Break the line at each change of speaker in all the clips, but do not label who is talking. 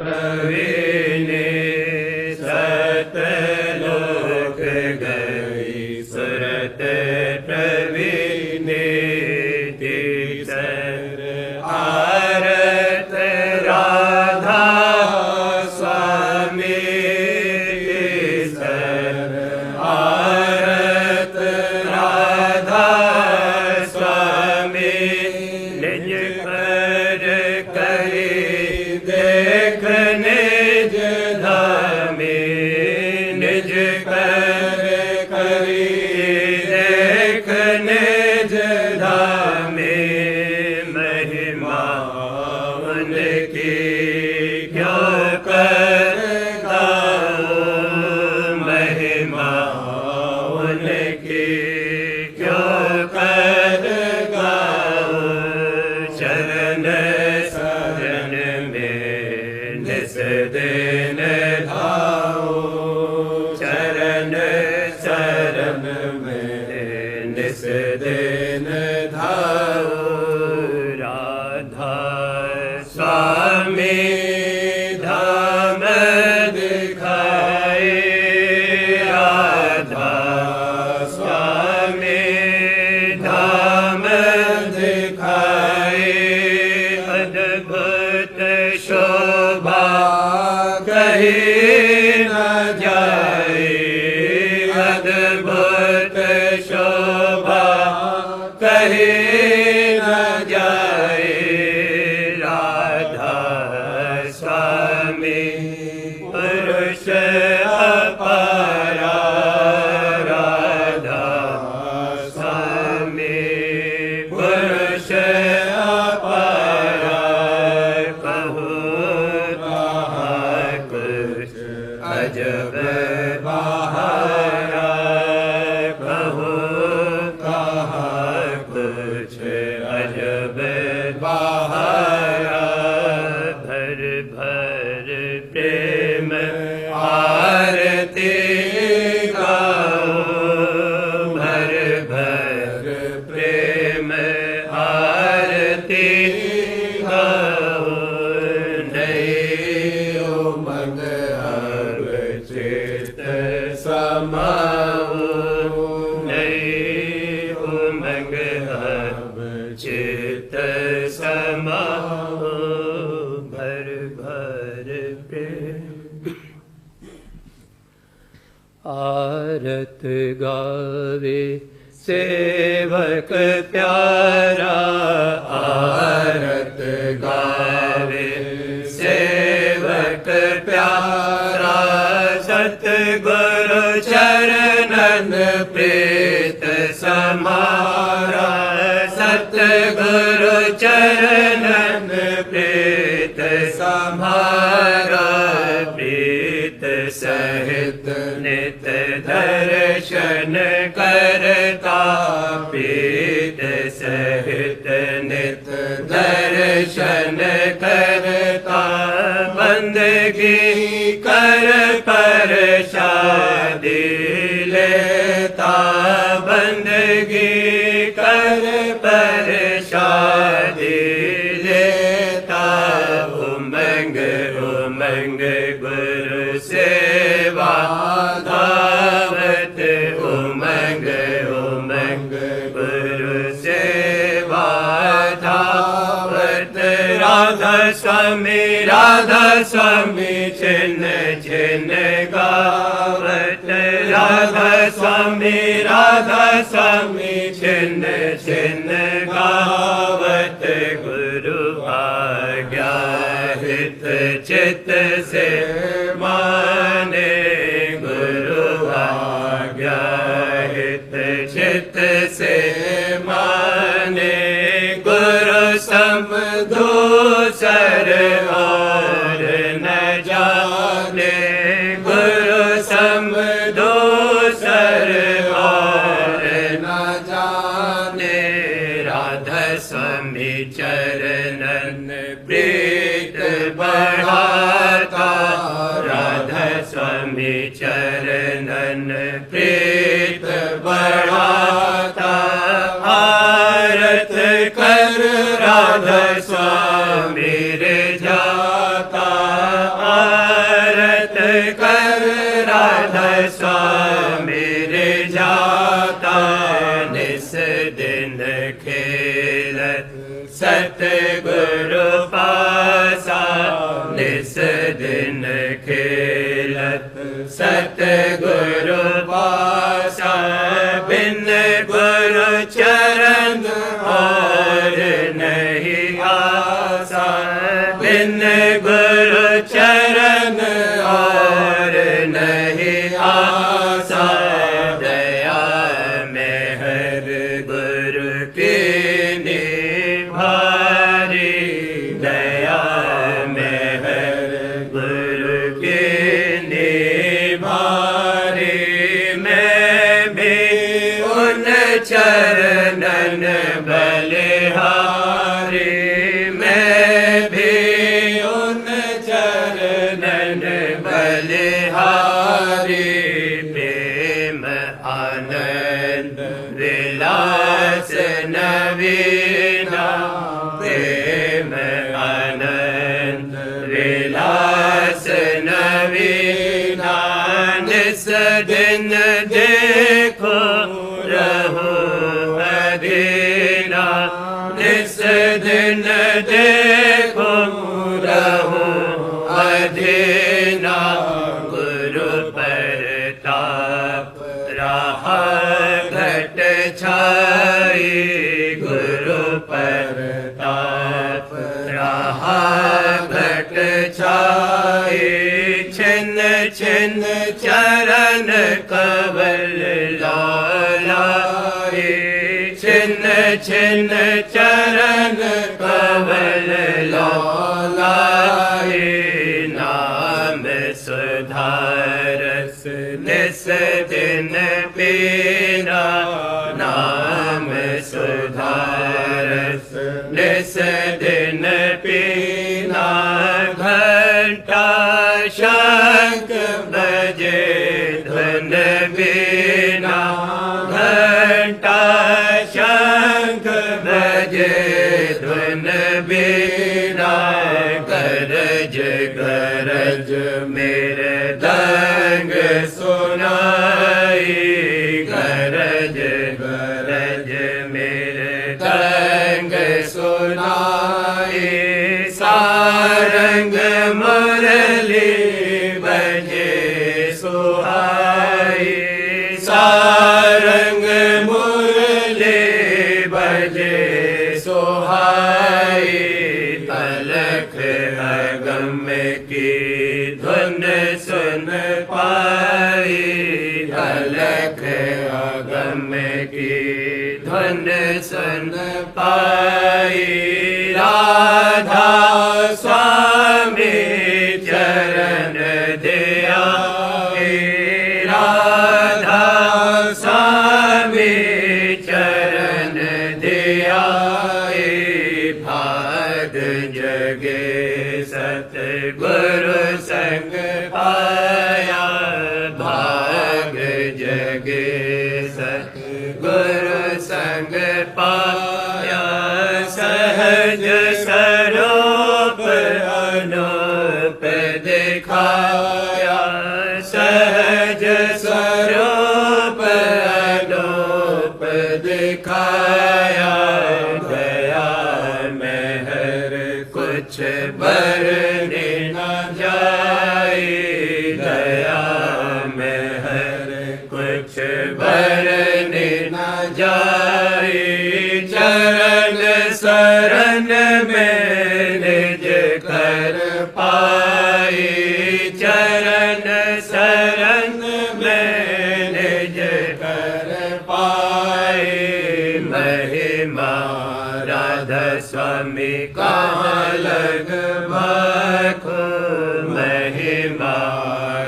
प्रवीणे सतलोक गई सुरत प्रवीणे तीसर आरत राधा स्वामी तीसर आरत राधा स्वामी निज पर करी देख निज धामी निज कर करी देख निज धामी महिमा उनकी क्यों कर गाऊं महिमा उनकी क्यों कर गाऊं शरण शरण में निस दिन धाओ शरण शरण में निस दिन धाओ राधा स्वामी धाम दिखाए राधा स्वामी धाम दिखाए अद्भुत शोभा कहीं न जाए अद्भुत शोभा कहीं न जाए राधा स्वामी पुरुष अपारा राधा स्वामी पुरुष अपारा कहूँ कहाँ कुछ अजब बहारा कहूँ कहाँ कुछ अजब बहारा भर भर प्रेम आरती गाओ भर भर प्रेम आरती गाओ नहीं उमंग अब चित समाओ नहीं उमंग अब चित समाओ भर भर प्रेम आरत गावे सेवक प्यारा आरत गावे सेवक प्यारा सतगुरु चरणन प्रीत समारा सतगुरु चरणन प्रीत समारा प्रीत सहित नित दर्शन करता प्रीत सहित नित दर्शन करता बंदगी कर प्रसादी लेता बंदगी कर प्रसादी लेता उमंग उमंग गुरु सेवा धावत उमंग उमंग गुरु सेवा धावत राधा स्वामी छिन्न छिन्न गावत राधा स्वामी छिन्न छिन्न गावत गुरु आज्ञा हित चित से माने गुरु आज्ञा हित चित से माने गुरु सम दूसर और न जाने गुरु सम दूसर और न जाने राधा स्वामी चरणन प्रीत बढ़ाता राधा स्वामी चरणन प्रीत बढ़ाता आरत कर राधा स्वामी रे जाता निस दिन खेलत सतगुरु पासा बिन गुरु चरण और नहीं आसा बिन गुरु चरण और नहीं आसा दया मेहर गुरु की निभारी दया मेहर गुरु की निभारी मैं भी उन चरणन बलिहारी मैं भी उन चरणन बलिहारी प्रेम आनंद विलास नवीना प्रेम आनंद विलास नवीना निस दिन देखो रहो अधीना निस दिन देखो रहो अधीना गुरु परताप रहा घट छाई गुरु परताप रहा घट छाई छिन्न छिन्न चरण कवल लालाई छिन्न छिन्न चरण कवल लालाई नाम सुधारस निस दिन पीना नाम सुधारस निस दिन पीना घंटा शंख बजे ध्वन बीना घंटा शंख बजे ध्वन बीना गरज गरज मेरे दंग सुनाई गरज गरज मेरे दंग सुनाई सारंग मुरली बजे सुहाई सारंग मुरली बजे सुहाई तलख अगम की धुन सुन पाई तलख अगम की धुन सुन पाई राधा स्वामी चरण दया राधा स्वामी चरण दया भाग जगे सतगुरु संग पाया भाग जगे सतगुरु संग पाया सहज स्वरूप अनूप दिखाया सहज स्वरूप अनूप दिखाया दया मेहर कुछ बरने न जाए दया मेहर कुछ बरने न जाए चरण शरण में निज कर पाए चरण शरण में निज कर पाए महिमा राधा स्वामी कहाँ लग भाखो महिमा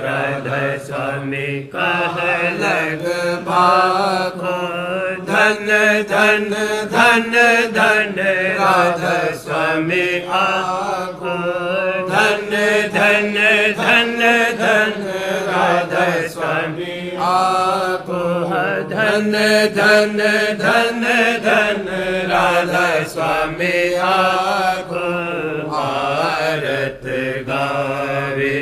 राधा स्वामी कहाँ लग भाखो धन धन धन धन राधा स्वामी आखो धन धन धन धन राधा स्वामी आखो धन धन धन धन राधा स्वामी आखो आरत गावे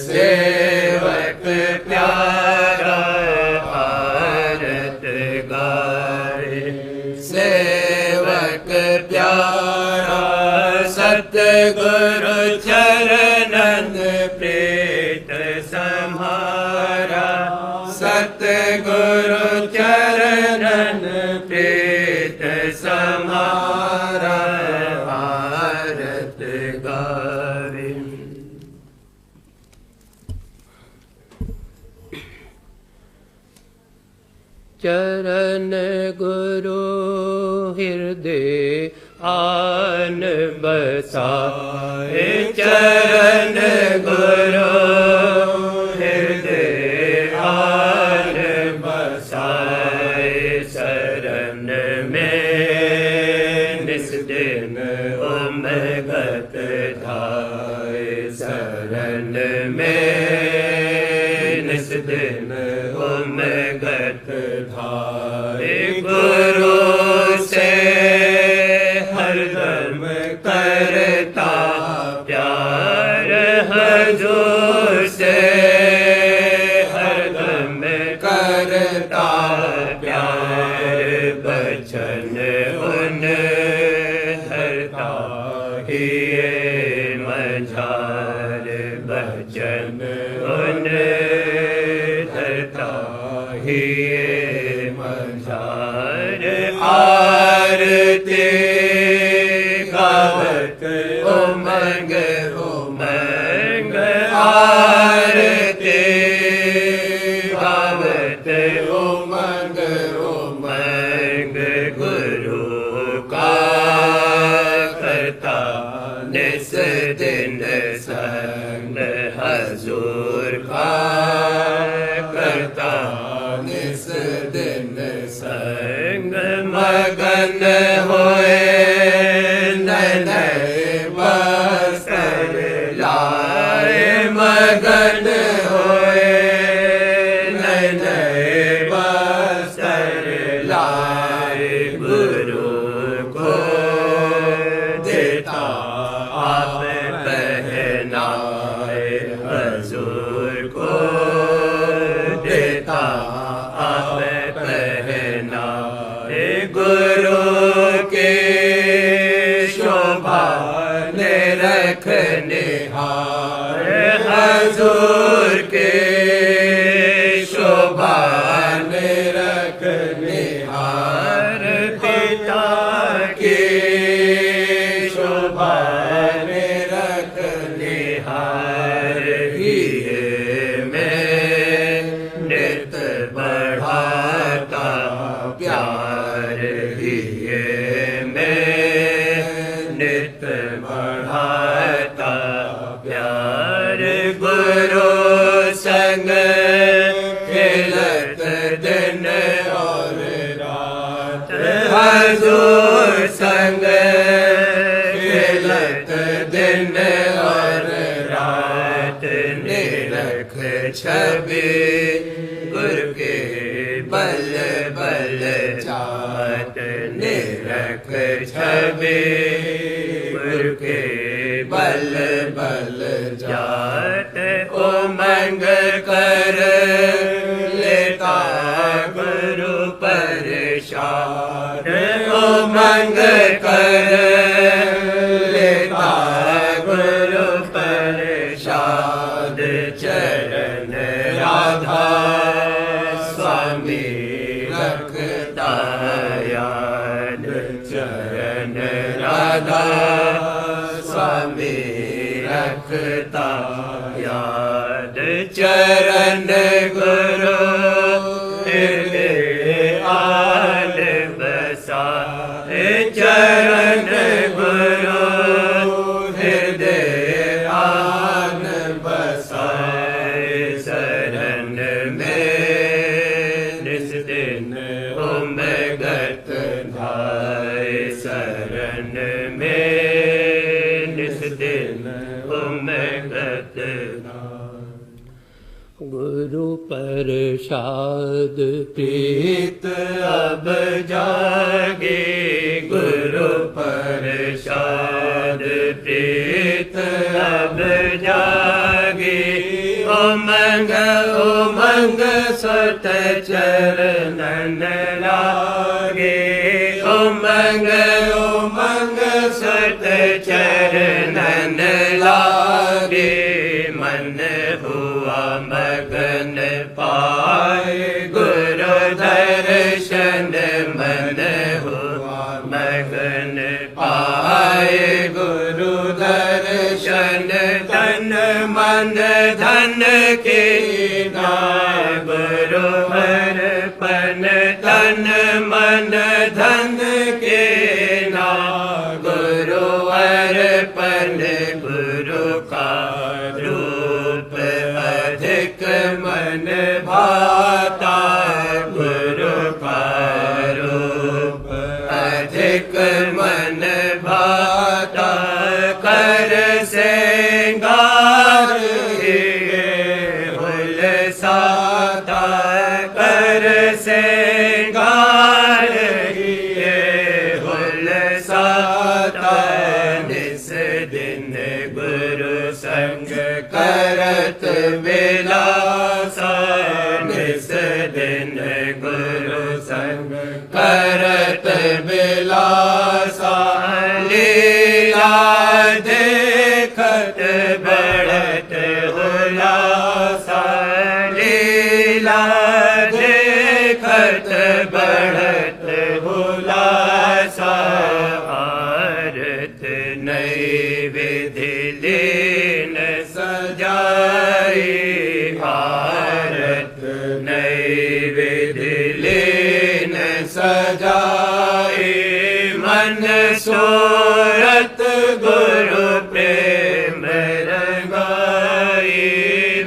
सेवक प्यारा आरत गावे सेवक प्यारा सतगुरु चरण चरण गुरु हृदय आन बसाए चरण गुरु हृदय आन बसाए शरण में निस दिन उमगत धाय शरण में निस दिन उमगत धाय गुरु से हरदम करता प्यार हजूर से हरदम करता प्यार बचन उन धरता ही मझार बचन उन धरता ही मझार आरती गावत उमंग उमंग आरती गावत उमंग उमंग गुरु का करता निस दिन संग हजूर का करता निस दिन संग मगन होए नैन बस्तर लाए मगन होए नैन बस्तर लाए गुरु को देता आप पहनाए हजूर को देता आप पहनाए गुरु के शोभा ने रखने हार हजूर के शोभा ने रखने हार पिता के शोभा ने रखने हार ही में नित बढ़ाता प्यार ही में नित बढ़ाता प्यार गुरु संग खेलत दिन और रात हजूर संग खेलत दिन और रात निरख छवि गुरु के बल बल जात निरख छवि गुरु के बल बल जात उमंग कर लेता गुरु परेशान उमंग कर लेता गुरु परेशान चरण राधा स्वामी रखता याद चरण राधा स्वामी रखता याद चरण गुरु हृदय आन बसाए चरण गुरु हृदय आन बसाए शरण में निस दिन उमगत धाय शरण में निस दिन उमगत गुरु प्रसाद प्रीत अब जागे गुरु प्रसाद प्रीत अब जागे उमंग उमंग सत चरणन लागे उमंग उमंग सत चरणन लागे मन हुआ मगन पाए गुरु दर्शन मन हुआ मगन पाए गुरु दर्शन तन मन धन के गुरु अर्पण मन तन मन धन के ना गुरु अर्पण गुरु का रूप अधिक मन भाता गुरु का रूप अधिक मन भाता कर श्रृंगार हुलसाता कर श्रृंगार हुलसाता निस दिन गुरु संग करत विलासा निस दिन गुरु संग करत विलासा लीला देखत बढ़त हुलासा लीला देखत बढ़त हुलासा आरत नैवेद्य लीन सजाई आरत नैवेद्य लीन सजाई मन सूरत गुरु प्रेम रंगाई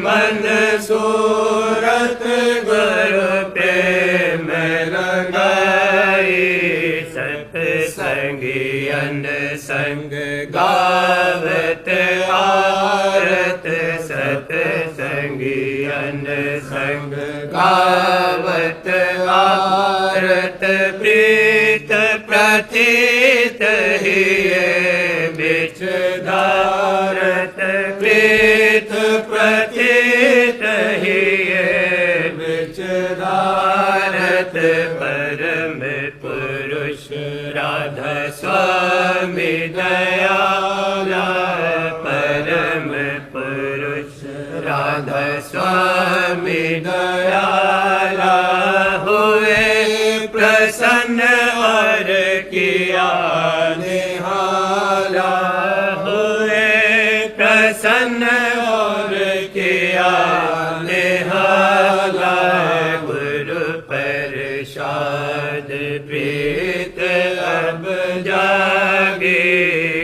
मन सूरत गुरु प्रेम रंगाई सत्संगी अन संग गावत आरत सत्संगी अन संग गावत आरत प्रीत प्रतीत ही बिच धारत प्रीत प्रतीत ही बिच धारत परम पुरुष राधा स्वामी दयाला परम पुरुष राधा स्वामी दयाला हुए प्रसन्न और किया निहाला हुए प्रसन्न और किया निहाला गुरु प्रसाद प्रीत अब जागे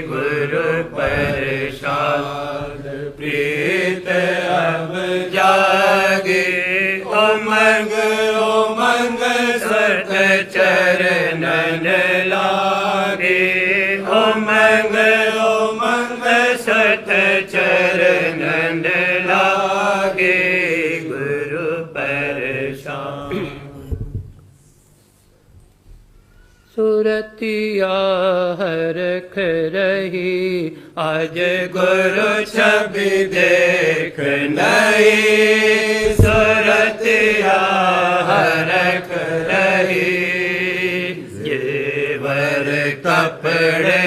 गुरु प्रसाद प्रीत अब जागे उमंग सत चरणन लागे उमंग सत चरणन लागे गुरु प्रसाद सुरतिया हरख रही आज गुरु छवि देख नहीं सुरतिया हरख रही जेवर कपड़े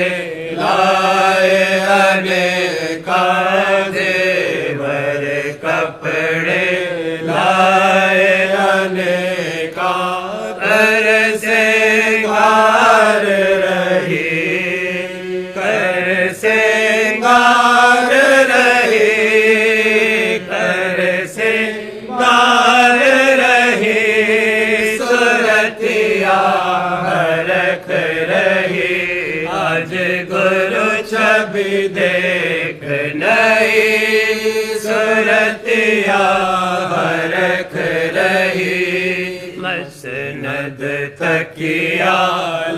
लाए अनेका जेवर कपड़े लाए अनेका कर श्रृंगार रही कर श्रृंगार रही कर श्रृंगार रही सुरतिया हरख रही आज गुरु छवि देख नहीं सुरतिया हरख रही मसनद तकिया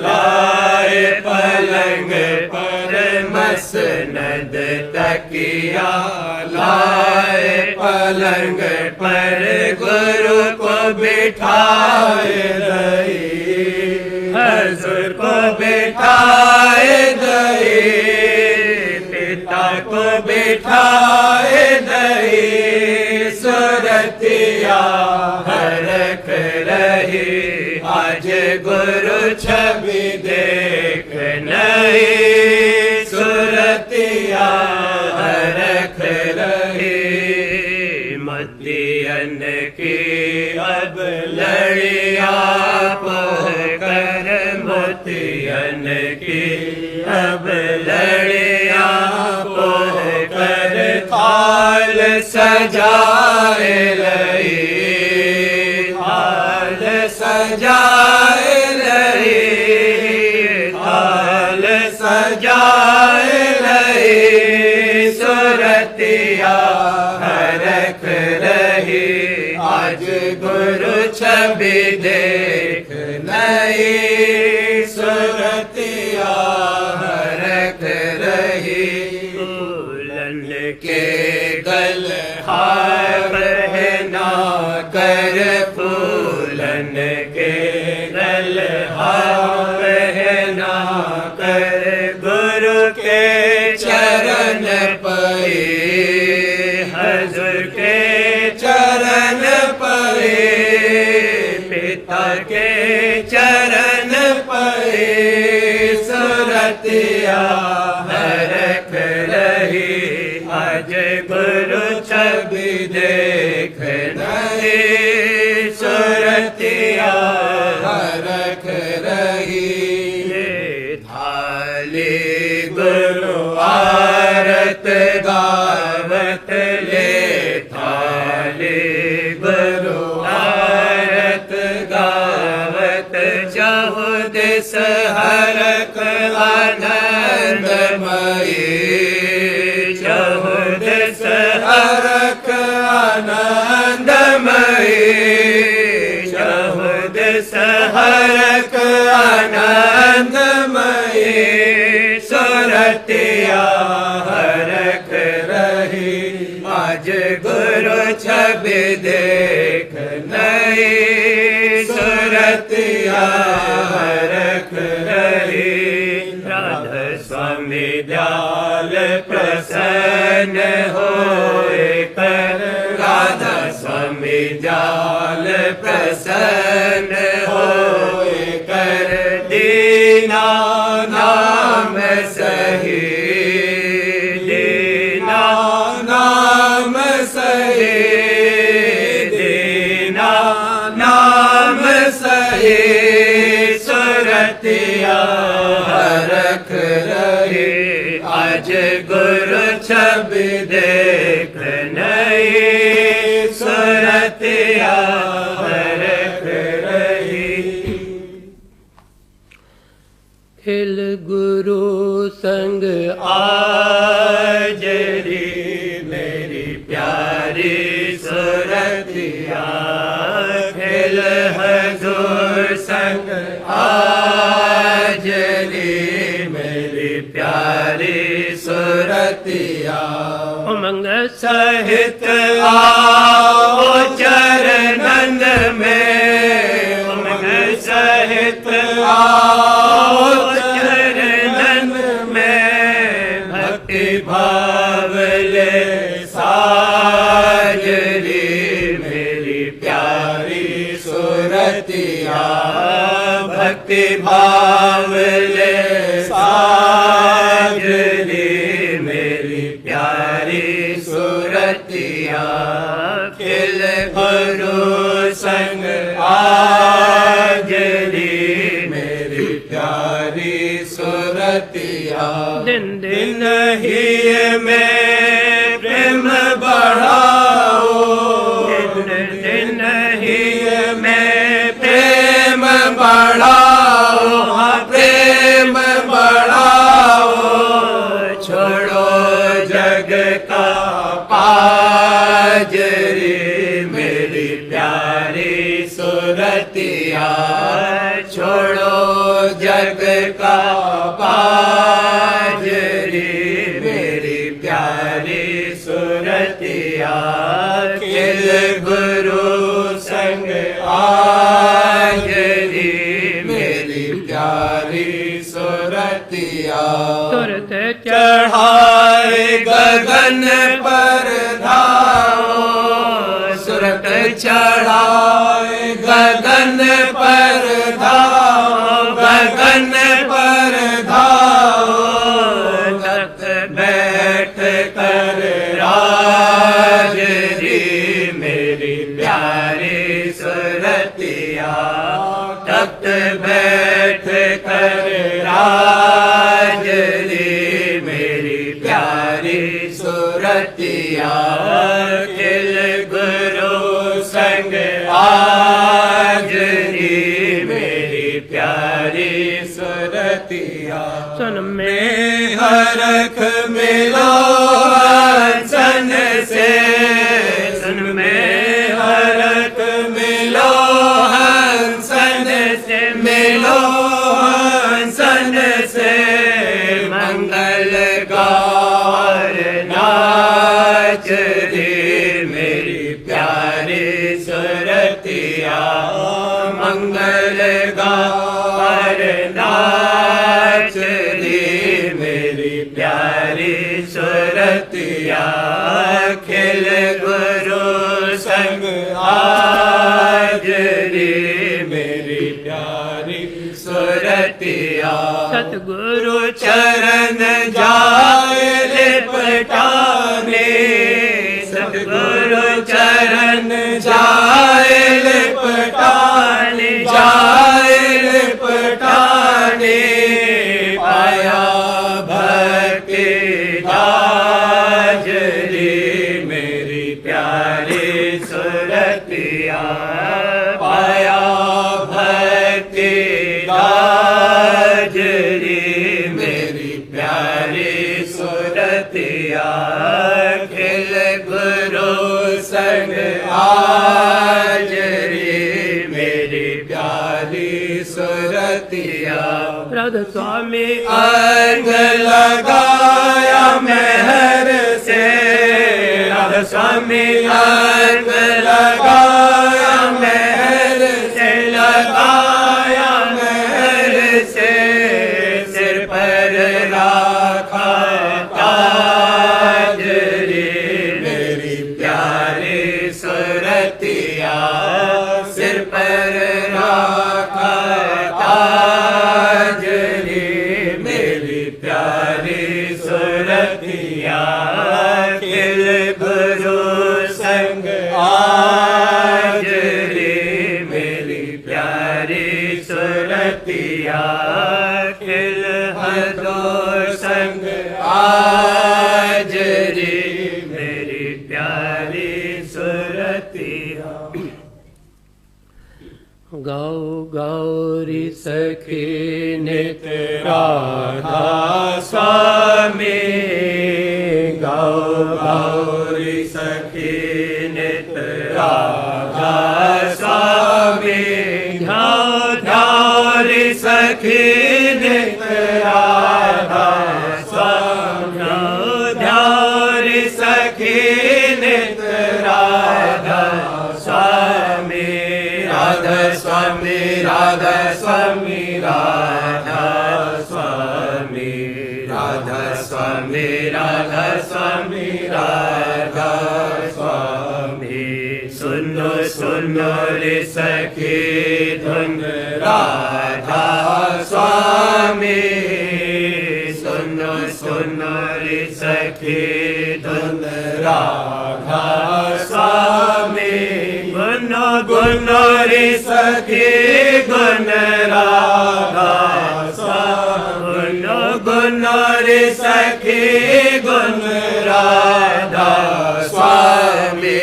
लाए पलंग पर मसनद तकिया लाए पलंग पर गुरु को बिठाए दई हजूर को बिठाए दई पिता को बिठाए दई सुरतिया हरख रही आज गुरु छवि देख नहीं सुरतिया हरख रही मतियन की अब लड़िया कर मोतियन की अब लड़िया कर थाल सजाए लई थाल सजाए आज गुरु छवि देख नई सुरतिया हरख रही। फूलन के गल हार पहना कर, फूलन के गल हार पहना कर, गुरु के चरण पए, हजूर के चरण पए, पिता के चरण पए, सुरतिया हरख रही। आज गुरु छवि देख नई सुरतिया हरख रही। थाली गुरु आरत गावत ले, थाली गुरु आरत गावत, चहुदिस हरख आनंदमयी, चहुदिस हरख आनंदमयी, चहुदिस हरख आनंदमयी, सुरतिया हरख रही। आज गुरु छवि देख नई सुरतिया हरख रही। राधा स्वामी दयाल प्रसन्न होए कर, राधा स्वामी दयाल प्रसन्न होए कर, दीना नाम सही, दीना नाम सही, दीना नाम सही, सुरतिया हरख रही। आज गुरु छवि देख नई सुरतिया हरख रही। खिल गुरु संग आज री मेरी प्यारी सुरतिया, खिल हजूर संग आज री मेरी प्यारी सुरतिया। उमंग सहित आओ चरणन में, उमंग सहित आओ चरणन में, भक्ति भाव ले साजरी मेरी प्यारी सुरतिया, भक्ति भाव ले साजरी मेरी प्यारी सुरतिया। खिल गुरु संग आजरी मेरी प्यारी सुरतिया। दिन दिन ही में प्रेम बढ़ाओ, दिन दिन ही में प्रेम बढ़ाओ, प्रेम बढ़ाओ, छोड़ो जग का पाजरी मेरी प्यारी सुरतिया, छोड़ो जग का पाजरी मेरी प्यारी सुरतिया। खिल गुरु संग आजरी मेरी प्यारी सुरतिया। तुरत चढ़ाए गगन पर धाओ, सुरत चढ़ाए गगन पर धाओ, गगन पर धाओ, तख्त बैठ कर राजरी मेरी प्यारी सुरतिया, तख्त बैठ कर राजरी मेरी प्यारी सुरतिया। खिल गुरु संग आजरी मेरी प्यारी सुरतिया। सुन में हरख मिलो सन से, सुन में हरख प्यारी सुरतिया मंगल गार नाच रे मेरी प्यारी सुरतिया खिल गुरु संग आज रे मेरी प्यारी सुरतिया सतगुरु चरण जाए लिपटाने सतगुरु चरण जाए लिपटाने पाया भक्ति दाज रे मेरी प्यारी सुरतिया पाया भक्ति दाज रे मेरी प्यारी सुरतिया खिल गुरु संग आज रे मेरी प्यारी सुरतिया राधा स्वामी अंग लगाया मेहर से राधा स्वामी अंग लगाया मेहर से लगाया मेहर से सिर पर राखा ताज रे मेरी प्यारी सुरतिया सिर पर राखा ताज रे मेरी प्यारी सुरतिया खिल गुरु संग आज रे मेरी प्यारी सुरतिया खिल हदो संग आज रे मेरी प्यारी सुरतिया गाओ गौरी सखी नित राधा स्वामी गाओ गौरी सखी नित राधा स्वामी ध्याओ ध्याओ सखी नित राधा स्वामी ध्याओ सखी नित राधा स्वामी राधा स्वामी राधा स्वामी राधा स्वामी राधा स्वामी राधा स्वामी राधा स्वामी सुनो सुनो रे सखी धुन राधा स्वामी सुनो सुनो रे सखी धुन राधा स्वामी गुनो गुनो रे सखी गुण राधा स्वामी गुनो गुनो रे सखी गुण राधा स्वामी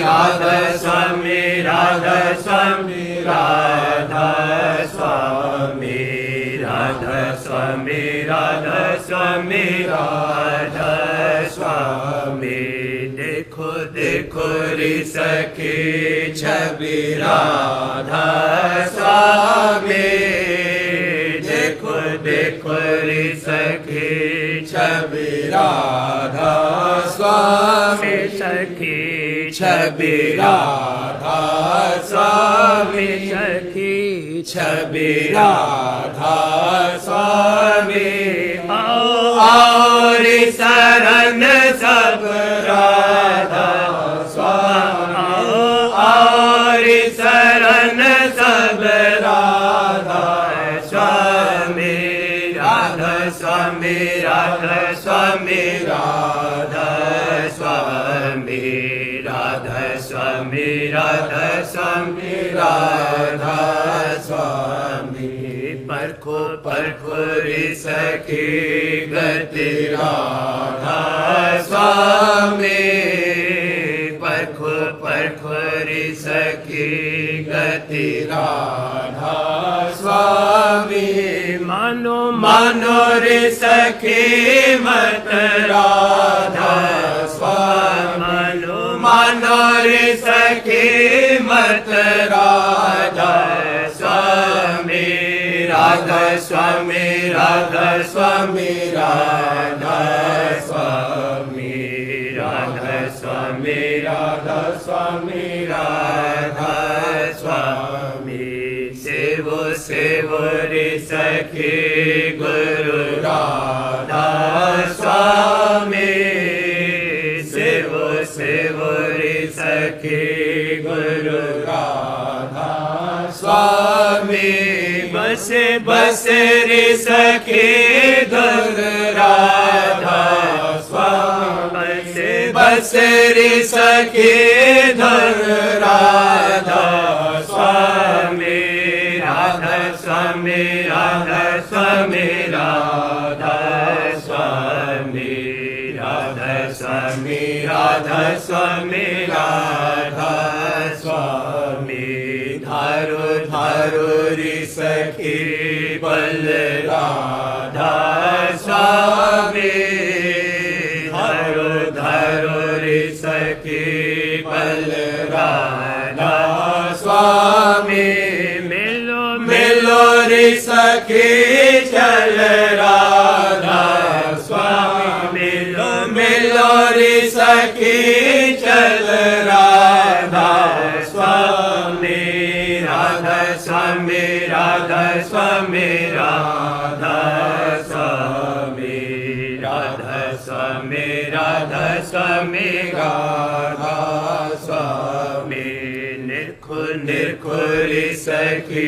राधा स्वामी राधा स्वामी राधा स्वामी राधा स्वामी राधा स्वामी राधा स्वामी देखो देखो रे सखी छवि राधा स्वामी देखो देखो रे सखी छवि राधा स्वामी सखी छवि राधा स्वामी सखी छवि राधा स्वामी आओ आओ रे शरण सब राधा स्वामी आओ आओ रे शरण सब राधा स्वामी राधा स्वामी राधा स्वामी राधा स्वामी राधा स्वामी राधा स्वामी राधा स्वामी परखो परखो रे सखी गति राधा स्वामी परखो परखो रे सखी गति राधा स्वामी मानो मानो रे सखी मत राधा स्वामी मानो मानो रे सखी मत राधा स्वामी राधा स्वामी राधा स्वामी राधा स्वामी राधा स्वामी राधा स्वामी राधा स्वामी सेवो सेवो रे सखी गुरु राधा स्वामी सेवो सेवो रे सखी गुरु राधा स्वामी बसे बसे रे सखी धुन राधा स्वामी बसे रे सखी धुन राधा स्वामी राधा स्वामी राधा स्वामी राधा स्वामी राधा स्वामी राधा स्वामी राधा स्वामी धारो धारो रे सखी बल राधा स्वामी धारो धारो रे सखी बल राधा स्वामी मिलो मिलो रे सखी चल राधा स्वामी मिलो मिलो रे सखी चल राधा स्वामी राधा स्वामी राधा स्वामी राधा स्वामी राधा स्वामी राधा स्वामी राधा स्वामी निरखु निरखु रे सखी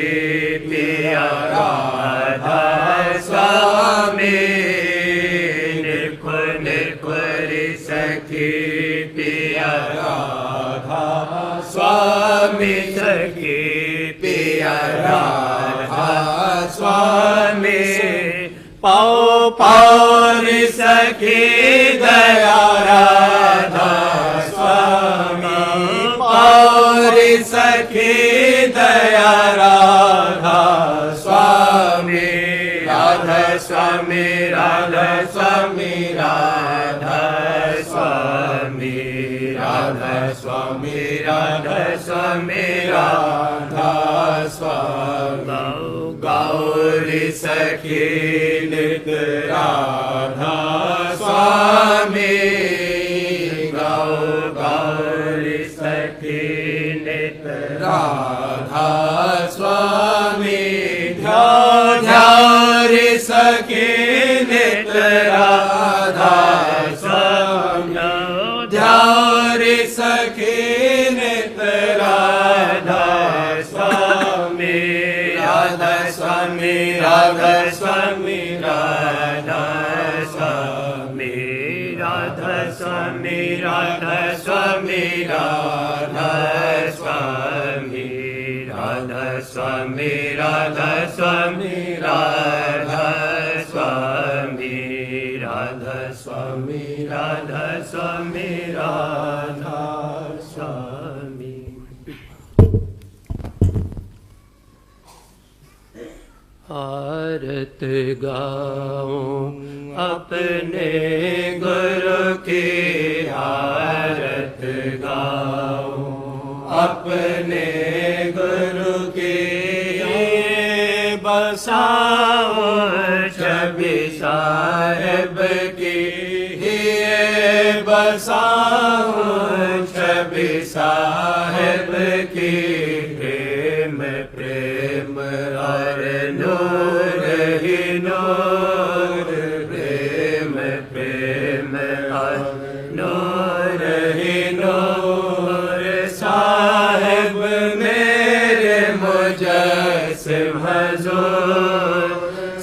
पिया राधा स्वामी निरखु निरखु रे सखी पिया राधा स्वामी सखी पिया राधा स्वामी पाओ पाओ रे सखी दया राधा स्वामी पाओ रे सखी दया राधा स्वामी राधा स्वामी राधा स्वामी राधा स्वामी राधा स्वामी राधा स्वामी राधा स्वामी गौरी सखी नित राधा स्वामी गौरी सखी नित राधा स्वामी ध्यान ध्यान रे सखी नित राधा स्वामी ध्यान रे सखी नित राधा स्वामी राधा स्वामी राधा स्वामी राधा स्वामी राधा स्वामी राधा स्वामी राधा स्वामी राधा स्वामी राधा स्वामी राधा स्वामी राधा स्वामी राधा स्वामी राधा स्वामी आरत गाऊं अपने गुरु की आरत गाऊं अपने गुरु की बसाओ छवि साहिब की बसाओ छवि साहिब की प्रेम प्रेम और नूर ही नूर प्रेम प्रेम और नूर ही नूर साहिब मेरे मुजस्सिम हुजूर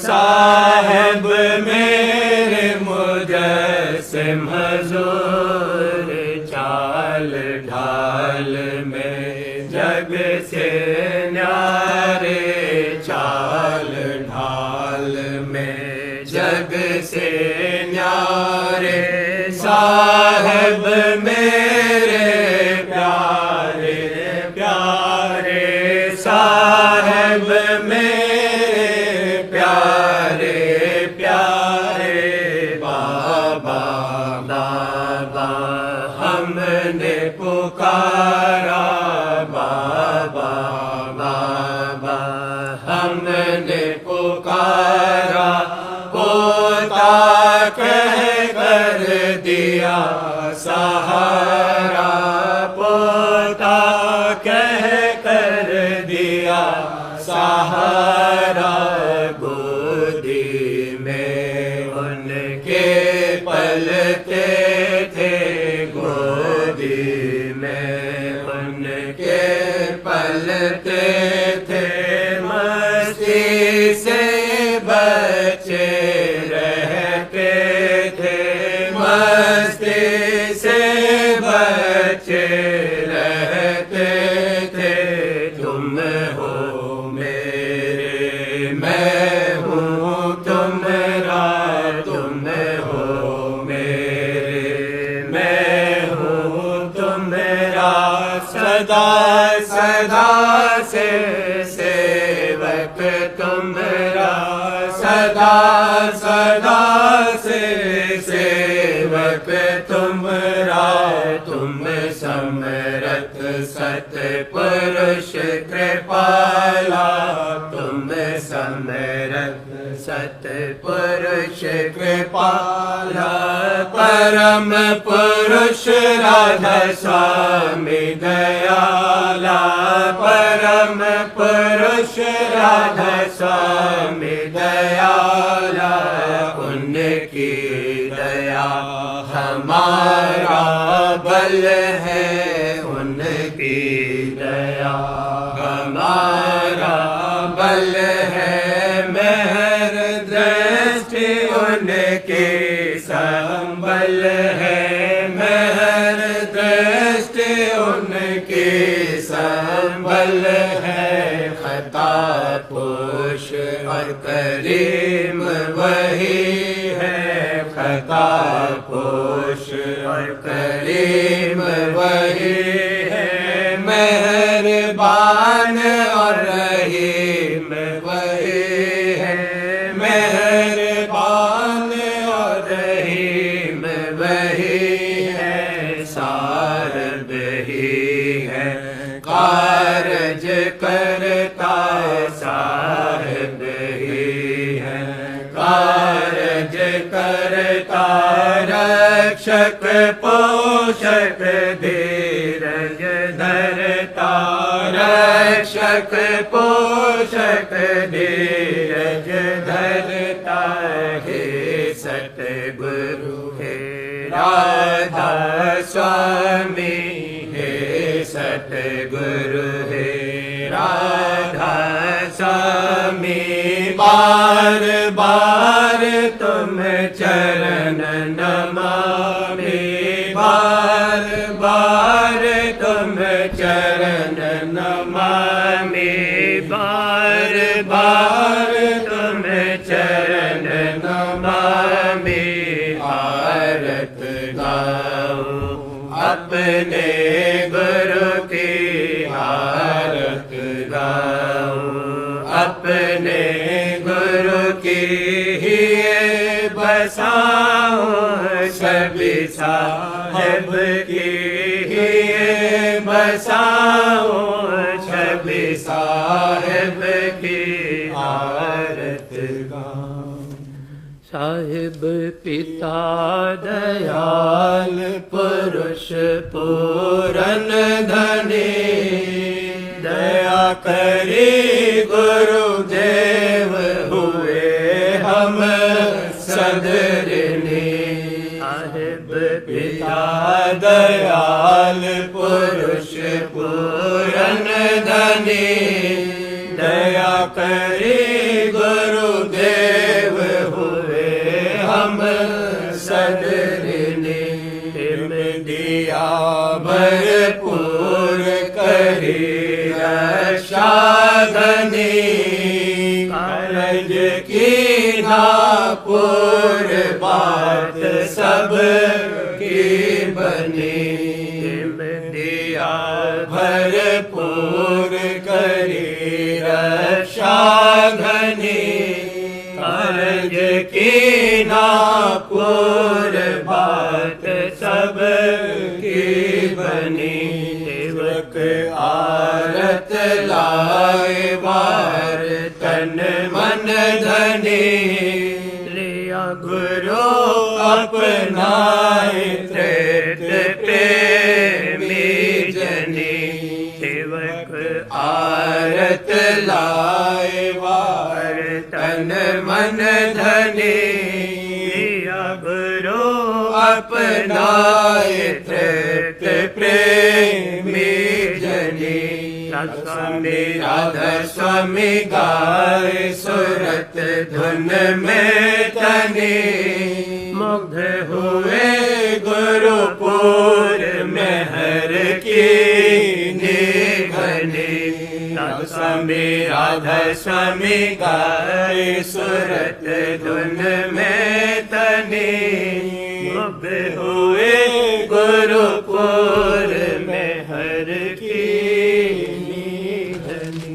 साहिब मेरे मुजस्सिम हुजूर चाल ढाल में जग से न्यारे चाल ढाल में जग से न्यारे साहिब मेरे प्यारे प्यारे साहिब मेरे प्यारे प्यारे बाबा बाबा हमने पुकारा बाबा बाबा हमने पुकारा पोता कह कर दिया सहारा में उनके पलते थे, मस्ती से बचे रहते थे, मस्ती से बचे रहते थे। तुम हो मेरे, मैं हूँ तुम्हारा, तुम हो मेरे, मैं हूँ तुम्हारा, सदा सदा से सेवक तुम्हारा, सदा सदा से सेवक तुम्हारा। तुम समरथ सतपुरुष कृपाला, तुम समरथ सतपुरुष कृपाला, परम पुरुष राधा स्वामी दयाला, परम पुरुष राधा स्वामी दयाला। उनकी दया हमारा बल है, उनकी दया हमारा बल है, मेहर दृष्टि उनके संबल है, मेहर दृष्टि उनके संबल है। खता पोष और करीम वही है, खता पोष और करीम वही है, मेहरबान और रहीम वही है, मेहरबान और रहीम वही है। सारद ही है कारज करता, सारद ही है कारज करता, रक्षक पोषक धीरज धरता, रक्षक पोषक धीरज धरता। हे सतगुरु हे राधा स्वामी, हे सतगुरु हे राधा स्वामी। बार बार तुम चरण नमामि, बार बार तुम चरण नमामि, बार बार तुम चरण नमामि। आरत गाओ अपने गुरु की, आरत गाओ अपने गुरु की, ही बसाओ सभी साहिब की, ही बसाओ सभी साहिब की। आरत गाओ साहिब पिता दयाल पुरुष पूरन धनी, दया करी गुरुदेव हुए हम सदरनी। साहिब पिता दयाल पुरुष पूरन धनी, दया करी गुरुदेव हुए हम सदरनी। हिम दिया भरपूर करी रक्षाधनी, कारज की नापुर बात सब की बनी। हिम दिया भरपूर करी रक्षाधनी, कारज की नापुर बात सब की बनी। सेवक आरत लाए वार तन मन धनी, लिया गुरु अपनाए त्रेत प्रेमी जनी। सेवक आरत लाए वार तन मन धनी, लिया गुरु अपनाए तृप्त प्रेमी जनी। स्वामी राधा स्वामी गाए सुरत धुन में तनी। मुग्ध हुए गुरुपुर में हर की निघनी। स्वामी राधा स्वामी गाए सुरत धुन में तनी। मुग्ध हुए गुरुपुर में हर की निधनी।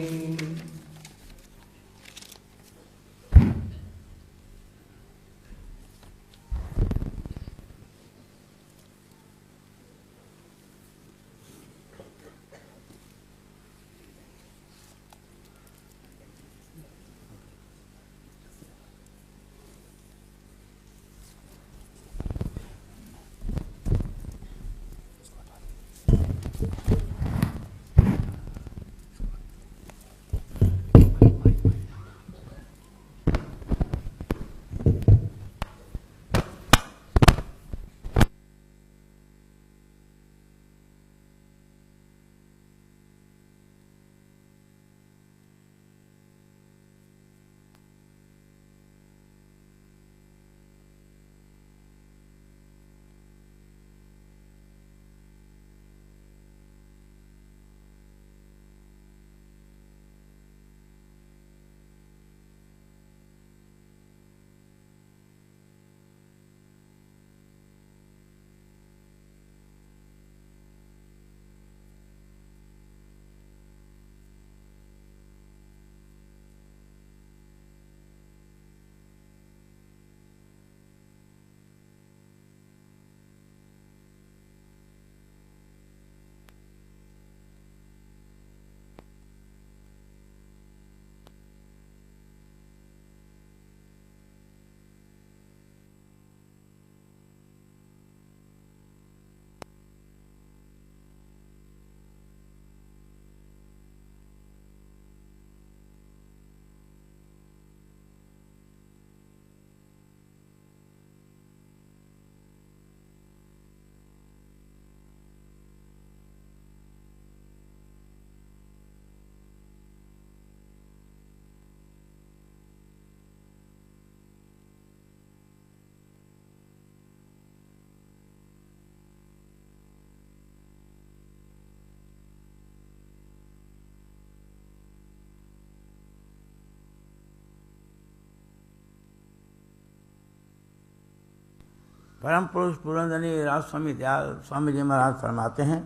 परम पुरुष पुरंदरी राज स्वामी दयाल स्वामी जी महाराज फरमाते हैं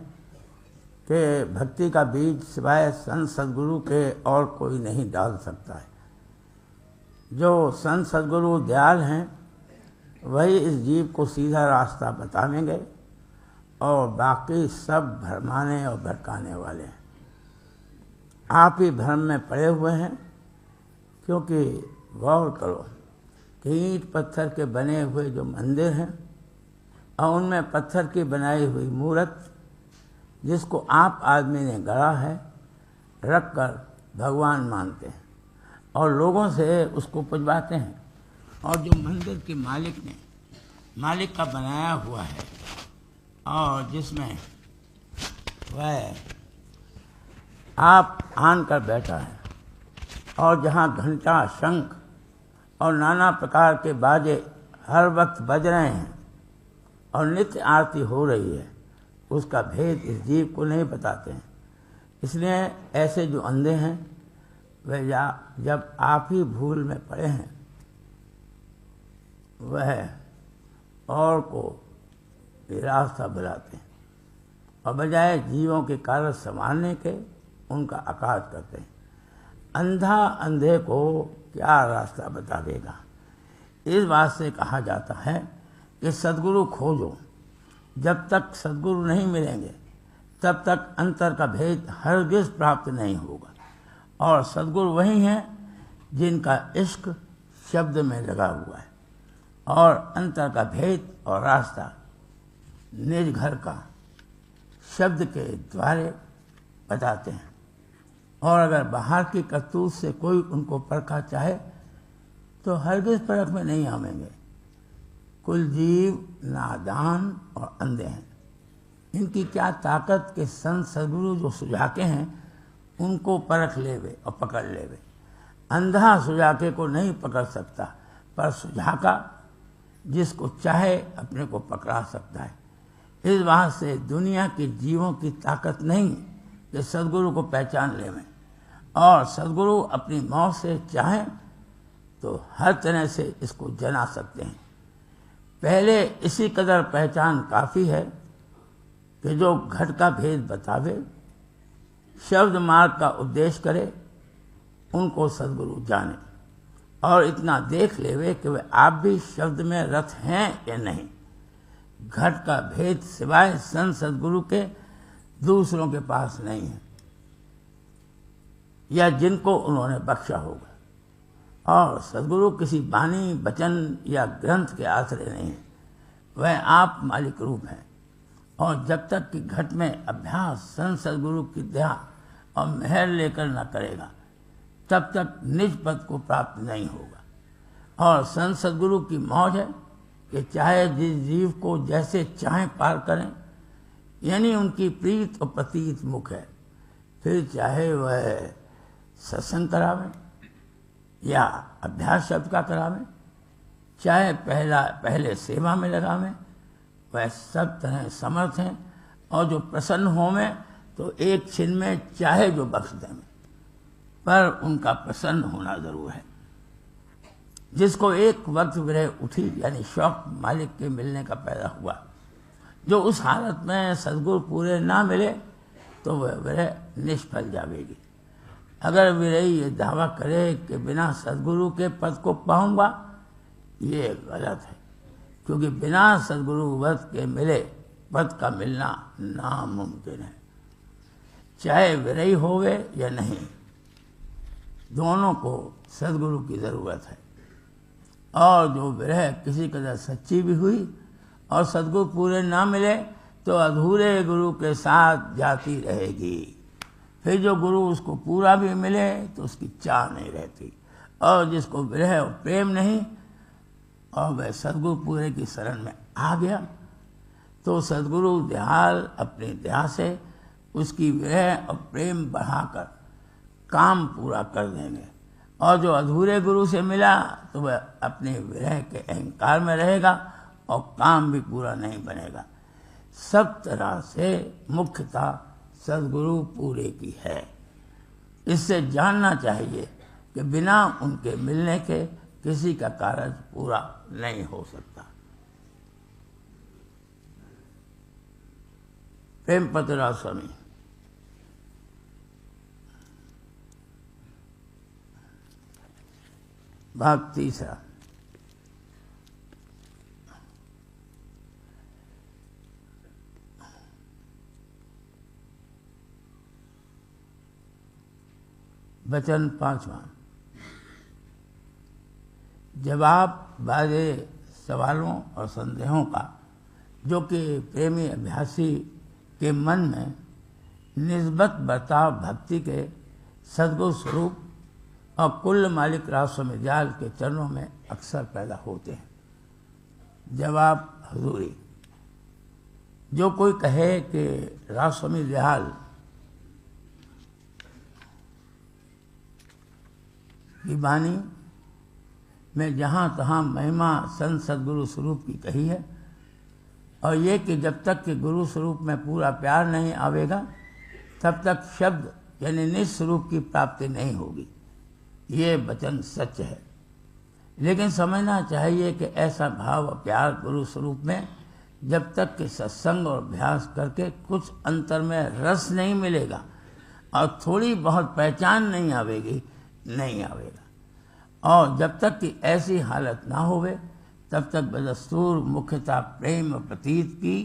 कि भक्ति का बीज सिवाय संत सद्गुरु के और कोई नहीं डाल सकता है। जो संत सद्गुरु दयाल हैं वही इस जीव को सीधा रास्ता बतावेंगे और बाकी सब भरमाने और भटकाने वाले हैं। आप ही भ्रम में पड़े हुए हैं, क्योंकि गौर करो कि ईंट पत्थर के बने हुए जो मंदिर हैं और उनमें पत्थर की बनाई हुई मूर्त जिसको आप आदमी ने गढ़ा है रख कर भगवान मानते हैं और लोगों से उसको पुजवाते हैं। और जो मंदिर के मालिक का बनाया हुआ है और जिसमें वह आप आन कर बैठा है और जहाँ घंटा शंख और नाना प्रकार के बाजे हर वक्त बज रहे हैं और नित्य आरती हो रही है, उसका भेद इस जीव को नहीं बताते हैं। इसलिए ऐसे जो अंधे हैं वह जब आप ही भूल में पड़े हैं वह और को रास्ता बुलाते हैं और बजाय जीवों के कार्य संभालने के उनका आकाश करते हैं। अंधा अंधे को क्या रास्ता बता देगा। इस बात से कहा जाता है कि सद्गुरु खोजो, जब तक सद्गुरु नहीं मिलेंगे तब तक अंतर का भेद हरगिज़ प्राप्त नहीं होगा। और सद्गुरु वही हैं जिनका इश्क शब्द में लगा हुआ है और अंतर का भेद और रास्ता निज घर का शब्द के द्वारे बताते हैं। और अगर बाहर की करतूत से कोई उनको परखा चाहे तो हरगिज़ परख में नहीं आवेंगे। कुल जीव नादान और अंधे हैं। इनकी क्या ताकत के संत सदगुरु जो सुझाके हैं उनको परख लेवे और पकड़ लेवे। अंधा सुझाके को नहीं पकड़ सकता, पर सुझाका जिसको चाहे अपने को पकड़ा सकता है। इस बात से दुनिया के जीवों की ताकत नहीं कि सदगुरु को पहचान लेवें, और सदगुरु अपनी मौत से चाहें तो हर तरह से इसको जना सकते हैं। पहले इसी कदर पहचान काफ़ी है कि जो घट का भेद बतावे, शब्द मार्ग का उपदेश करे, उनको सदगुरु जाने, और इतना देख लेवे कि वे आप भी शब्द में रत हैं या नहीं। घट का भेद सिवाय संत सदगुरु के दूसरों के पास नहीं है, या जिनको उन्होंने बख्शा होगा। और सदगुरु किसी वाणी, वचन या ग्रंथ के आश्रय नहीं है, वह आप मालिक रूप हैं। और जब तक कि घट में अभ्यास संत सदगुरु की दया और मेहर लेकर न करेगा, तब तक निज पद को प्राप्त नहीं होगा। और संत सदगुरु की मौज है कि चाहे जिस जीव को जैसे चाहे पार करें, यानी उनकी प्रीत और प्रतीत मुख है। फिर चाहे वह सत्संग करावें या अभ्यास शब्द का करावें, चाहे पहले सेवा में लगावें, वह सब तरह समर्थ हैं। और जो प्रसन्न होवें तो एक छिन में चाहे जो बख्श दें, पर उनका प्रसन्न होना जरूर है। जिसको एक वक्त विरह उठी, यानी शौक मालिक के मिलने का पैदा हुआ, जो उस हालत में सदगुरु पूरे ना मिले तो वह विरह निष्फल जावेगी। अगर विरही ये दावा करे कि बिना सदगुरु के पद को पाऊंगा, ये गलत है, क्योंकि बिना सदगुरु वत के मिले पद का मिलना नामुमकिन है। चाहे विरही होवे या नहीं, दोनों को सदगुरु की ज़रूरत है। और जो विरह किसी कदर सच्ची भी हुई और सदगुरु पूरे ना मिले तो अधूरे गुरु के साथ जाती रहेगी। फिर जो गुरु उसको पूरा भी मिले तो उसकी चाह नहीं रहती। और जिसको विरह और प्रेम नहीं और वह सदगुरु पूरे की शरण में आ गया, तो सदगुरु दयाल अपनी दया से उसकी विरह और प्रेम बढ़ाकर काम पूरा कर देंगे। और जो अधूरे गुरु से मिला तो वह अपने विरह के अहंकार में रहेगा और काम भी पूरा नहीं बनेगा। सब तरह से मुख्यता सदगुरु पूरे की है। इससे जानना चाहिए कि बिना उनके मिलने के किसी का कार्य पूरा नहीं हो सकता। प्रेमपत्र राज स्वामी। भाग तीसरा। वचन पांचवा। जवाब बाजे सवालों और संदेहों का जो कि प्रेमी अभ्यासी के मन में निस्बत बर्ताव भक्ति के सद्गुरु स्वरूप और कुल मालिक राज स्वामी दयाल के चरणों में अक्सर पैदा होते हैं। जवाब हजूरी। जो कोई कहे कि राज स्वामी दयाल की वाणी में जहाँ तहाँ महिमा संत सदगुरु स्वरूप की कही है, और ये कि जब तक कि गुरु स्वरूप में पूरा प्यार नहीं आवेगा तब तक शब्द यानी निज स्वरूप की प्राप्ति नहीं होगी, ये वचन सच है। लेकिन समझना चाहिए कि ऐसा भाव और प्यार गुरु स्वरूप में जब तक कि सत्संग और अभ्यास करके कुछ अंतर में रस नहीं मिलेगा और थोड़ी बहुत पहचान नहीं आवेगी, नहीं आवेगा। और जब तक कि ऐसी हालत ना होवे तब तक बदस्तूर मुख्यता प्रेम और प्रतीत की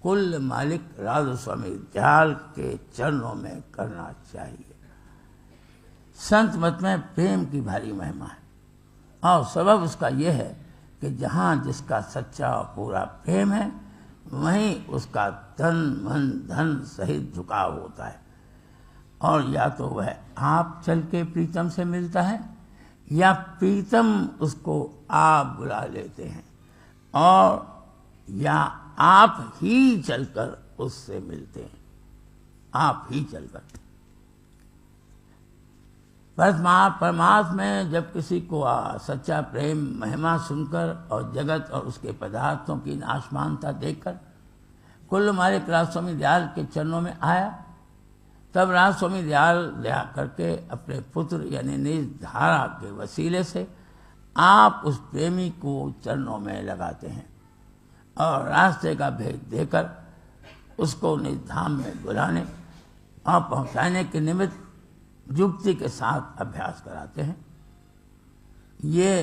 कुल मालिक राज स्वामी दयाल के चरणों में करना चाहिए। संत मत में प्रेम की भारी महिमा है, और सबब उसका यह है कि जहाँ जिसका सच्चा और पूरा प्रेम है वहीं उसका तन मन धन सहित झुकाव होता है। और या तो वह आप चल के प्रीतम से मिलता है या प्रीतम उसको आप बुला लेते हैं। और या आप ही चलकर उससे मिलते हैं, आप ही चलकर। परमार्थ में जब किसी को सच्चा प्रेम महिमा सुनकर और जगत और उसके पदार्थों की नाशमानता देखकर कुल मालिक राजस्वामी दयाल के चरणों में आया, तब राजस्वामी दयाल दया करके अपने पुत्र यानी निज धारा के वसीले से आप उस प्रेमी को चरणों में लगाते हैं और रास्ते का भेद देकर उसको निज धाम में बुलाने और पहुंचाने के निमित्त युक्ति के साथ अभ्यास कराते हैं। ये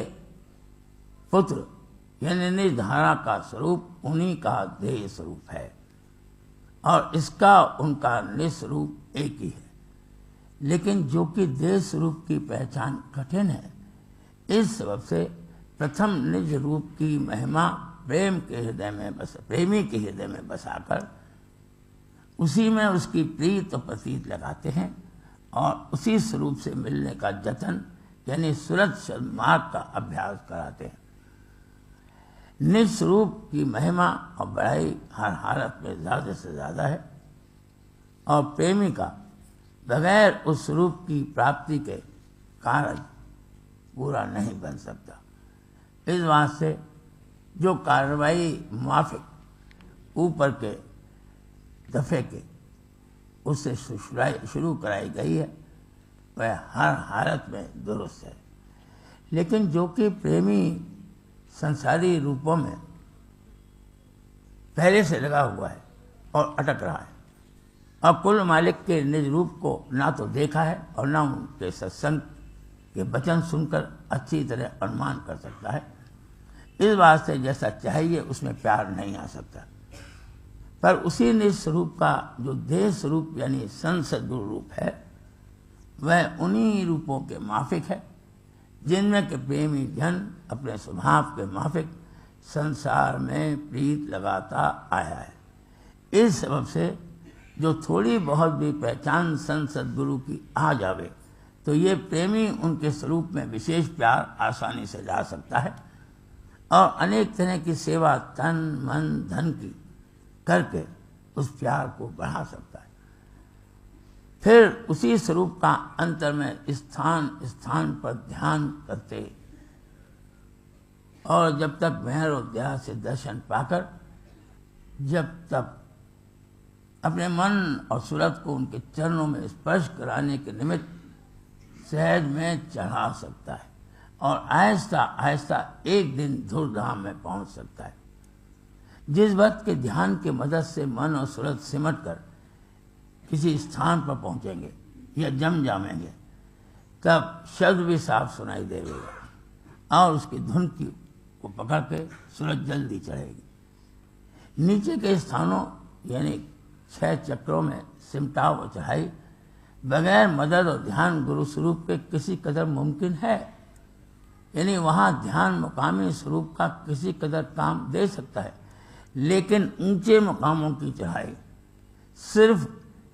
पुत्र यानी निज धारा का स्वरूप उन्हीं का देह स्वरूप है और इसका उनका निस्वरूप एक ही है। लेकिन जो कि देह स्वरूप की पहचान कठिन है, इस सबब से प्रथम निज रूप की महिमा प्रेमी के हृदय में बसाकर उसी में उसकी प्रीत और प्रतीत लगाते हैं और उसी स्वरूप से मिलने का जतन यानी सुरत सन्मार्ग का अभ्यास कराते हैं। निज स्वरूप की महिमा और बड़ाई हर हालत में ज़्यादा से ज़्यादा है और प्रेमी का बगैर उस स्वरूप की प्राप्ति के कारण पूरा नहीं बन सकता। इस बात से जो कार्रवाई माफिक ऊपर के दफे के उससे शुरू कराई गई है वह हर हालत में दुरुस्त है। लेकिन जो कि प्रेमी संसारी रूपों में पहले से लगा हुआ है और अटक रहा है और कुल मालिक के निज रूप को ना तो देखा है और ना उनके सत्संग के वचन सुनकर अच्छी तरह अनुमान कर सकता है, इस बात से जैसा चाहिए उसमें प्यार नहीं आ सकता। पर उसी निज स्वरूप का जो देह स्वरूप यानी सद्गुरु रूप है वह उन्हीं रूपों के माफिक है जिनमें के प्रेमी जन अपने स्वभाव के माफिक संसार में प्रीत लगाता आया है। इस सबब से जो थोड़ी बहुत भी पहचान सद्गुरु की आ जावे तो ये प्रेमी उनके स्वरूप में विशेष प्यार आसानी से ला सकता है और अनेक तरह की सेवा तन मन धन की करके उस प्यार को बढ़ा सकता है। फिर उसी स्वरूप का अंतर में स्थान स्थान पर ध्यान करते और जब तक महरोध्यास से दर्शन पाकर जब तक अपने मन और सूरत को उनके चरणों में स्पर्श कराने के निमित्त सहज में चढ़ा सकता है और आहिस्ता आहिस्ता एक दिन धूर्धाम में पहुंच सकता है। जिस वक्त के ध्यान के मदद से मन और सूरत सिमट कर किसी स्थान पर पहुंचेंगे या जम जामेंगे तब शब्द भी साफ सुनाई देगा और उसकी धुन को पकड़ के सूरत जल्दी चढ़ेगी। नीचे के स्थानों यानी 6 चक्रों में सिमटाव और चढ़ाई बगैर मदद और ध्यान गुरु स्वरूप के किसी कदर मुमकिन है, यानी वहाँ ध्यान मुकामी स्वरूप का किसी कदर काम दे सकता है, लेकिन ऊंचे मुकामों की चढ़ाई सिर्फ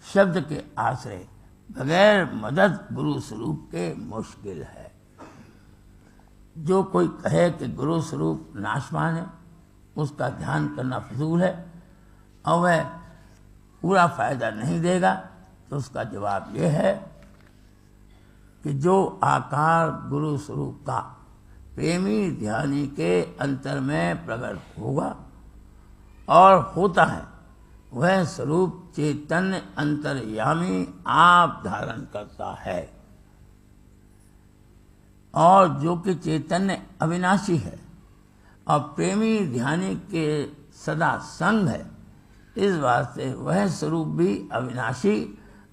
शब्द के आश्रय बगैर मदद गुरु स्वरूप के मुश्किल है। जो कोई कहे कि गुरु स्वरूप नाशवान है उसका ध्यान करना फजूल है और वह पूरा फायदा नहीं देगा, तो उसका जवाब यह है कि जो आकार गुरु स्वरूप का प्रेमी ध्यानी के अंतर में प्रकट होगा और होता है वह स्वरूप चैतन्य अंतर्यामी आप धारण करता है और जो कि चैतन्य अविनाशी है और प्रेमी ध्यानी के सदा संग है, इस वास्ते वह स्वरूप भी अविनाशी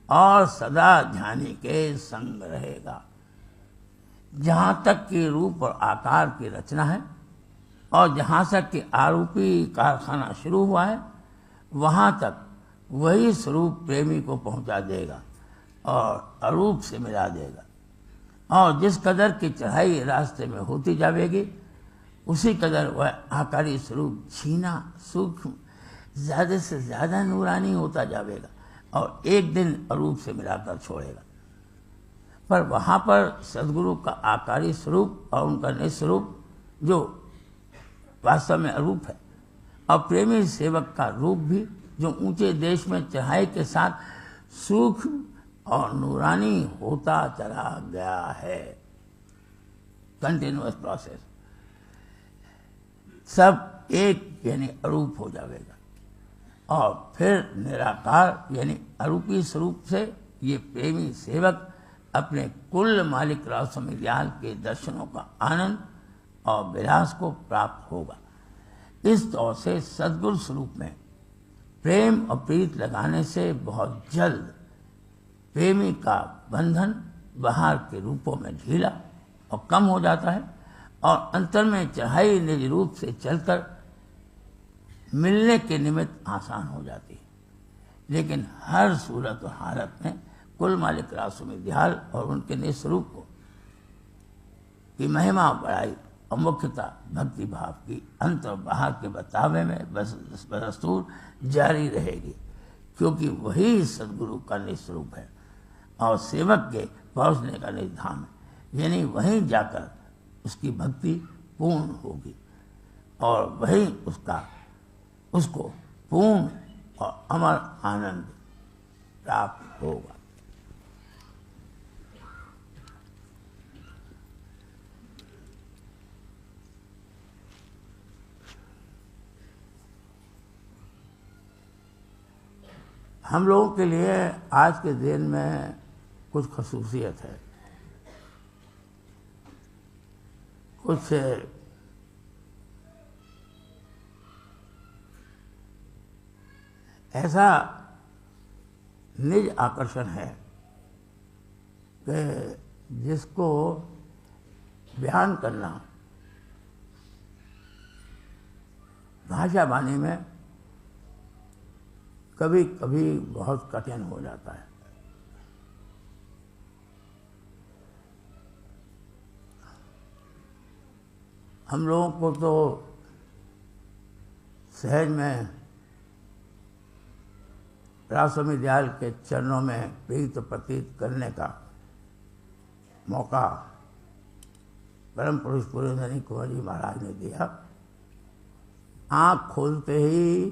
और सदा ध्यानी के संग रहेगा। जहाँ तक कि रूप और आकार की रचना है और जहाँ तक कि आरोपी कारखाना शुरू हुआ है वहाँ तक वही स्वरूप प्रेमी को पहुँचा देगा और अरूप से मिला देगा और जिस कदर की चढ़ाई रास्ते में होती जाएगी उसी कदर वह आकारी स्वरूप छीना सूक्ष्म ज़्यादा से ज़्यादा नूरानी होता जाएगा और एक दिन अरूप से मिलाकर छोड़ेगा। पर वहाँ पर सद्गुरु का आकारी स्वरूप और उनका निस्वरूप जो वास्तव में अरूप है, और प्रेमी सेवक का रूप भी जो ऊंचे देश में चढ़ाई के साथ सूक्ष्म और नूरानी होता चला गया है। कंटिन्यूअस प्रोसेस, सब एक यानी अरूप हो जाएगा, और फिर निराकार यानी अरूपी स्वरूप से ये प्रेमी सेवक अपने कुल मालिक राव स्वामी दयाल के दर्शनों का आनंद और विलास को प्राप्त होगा। इस तौर से सद्गुरु स्वरूप में प्रेम और प्रीत लगाने से बहुत जल्द प्रेमी का बंधन बाहर के रूपों में ढीला और कम हो जाता है, और अंतर में चढ़ाई निज रूप से चलकर मिलने के निमित्त आसान हो जाती है। लेकिन हर सूरत और हालत में कुल मालिक राव स्वामी दयाल और उनके निज स्वरूप को की महिमा बढ़ाई और मुख्यतः भक्ति भाव की अंत और बाहर के बतावे में बदस्तूर जारी रहेगी, क्योंकि वही सद्गुरु का निज स्वरूप है और सेवक के पहुँचने का निज धाम है, यानी वहीं जाकर उसकी भक्ति पूर्ण होगी और वहीं उसको पूर्ण और अमर आनंद प्राप्त होगा। हम लोगों के लिए आज के दिन में कुछ खसूसियत है, कुछ ऐसा निज आकर्षण है कि जिसको बयान करना भाषा वाणी में कभी कभी बहुत कठिन हो जाता है। हम लोगों को तो सहज में राव स्वामी दयाल के चरणों में प्रीत प्रतीत करने का मौका परम पुरुष पुरंदरी कुंवर जी महाराज ने दिया। आँख खोलते ही,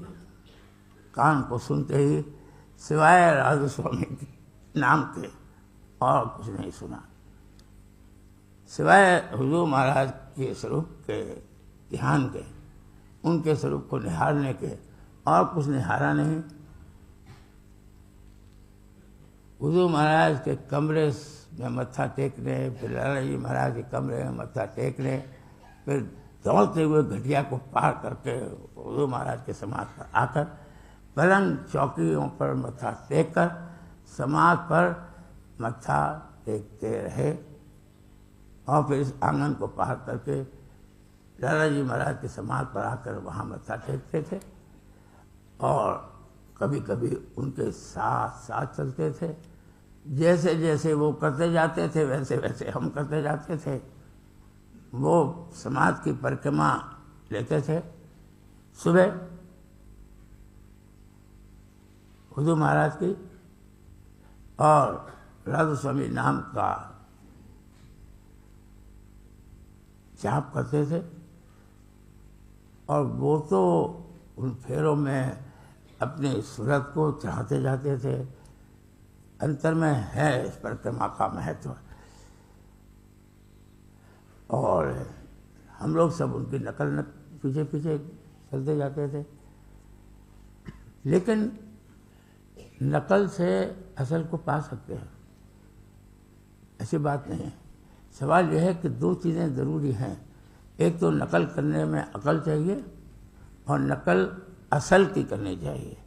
कान को सुनते ही सिवाय राधा स्वामी के नाम के और कुछ नहीं सुना, सिवाय हुजूर महाराज के स्वरूप के ध्यान के, उनके स्वरूप को निहारने के और कुछ निहारा नहीं। हुजूर महाराज के कमरे में मत्था टेकने, फिर लाला जी महाराज के कमरे में मत्था टेकने, फिर दौड़ते हुए घटिया को पार करके हुजूर महाराज के समाज पर आकर पलंग चौकियों पर मत्था टेक कर समाज पर मत्था टेकते रहे, और फिर इस आंगन को पार करके लाला जी महाराज के समाज पर आकर वहाँ मत्था टेकते थे, और कभी कभी उनके साथ साथ चलते थे। जैसे जैसे वो करते जाते थे वैसे वैसे हम करते जाते थे। वो समाज की परिक्रमा लेते थे। सुबह हुजूर महाराज की और राधा स्वामी नाम का जाप करते थे, और वो तो उन फेरों में अपने सूरत को चढ़ाते जाते थे। अंतर में है इस परिक्रमा का महत्व, और हम लोग सब उनकी नकल पीछे पीछे चलते जाते थे। लेकिन नकल से असल को पा सकते हैं, ऐसी बात नहीं है। सवाल यह है कि दो चीज़ें ज़रूरी हैं, एक तो नकल करने में अकल चाहिए और नकल असल की करनी चाहिए।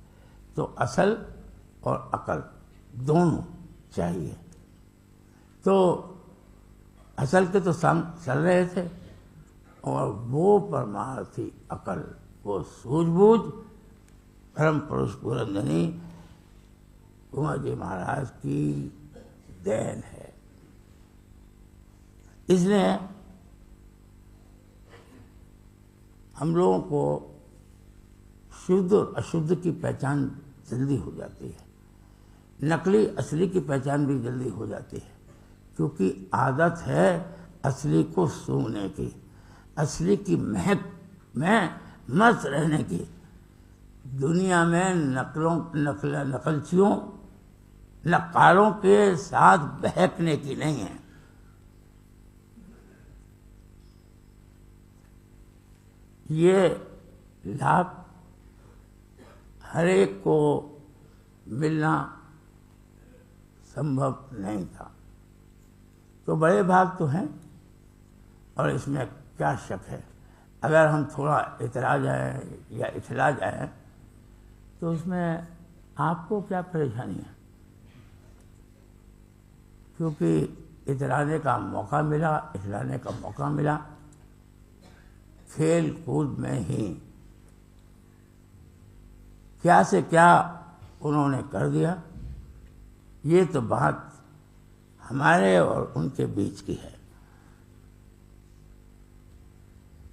तो असल और अकल दोनों चाहिए। तो असल के तो संग चल रहे थे, और वो परमार्थी अकल, वो सूझबूझ परम पुरुष पुरंदरी कुंवर जी महाराज की देन है। इसलिए हम लोगों को शुद्ध और अशुद्ध की पहचान जल्दी हो जाती है, नकली असली की पहचान भी जल्दी हो जाती है, क्योंकि आदत है असली को सूंघने की, असली की महक में मस्त रहने की। दुनिया में नकलचियों नक्कारों के साथ बहकने की नहीं है। ये लाभ हर एक को मिलना संभव नहीं था। तो बड़े भाग तो हैं, और इसमें क्या शक है। अगर हम थोड़ा इतरा जाए या इथला जाए तो उसमें आपको क्या परेशानी है, क्योंकि इतराने का मौका मिला, इथलाने का मौका मिला खेल कूद में ही। क्या से क्या उन्होंने कर दिया, ये तो बात हमारे और उनके बीच की है।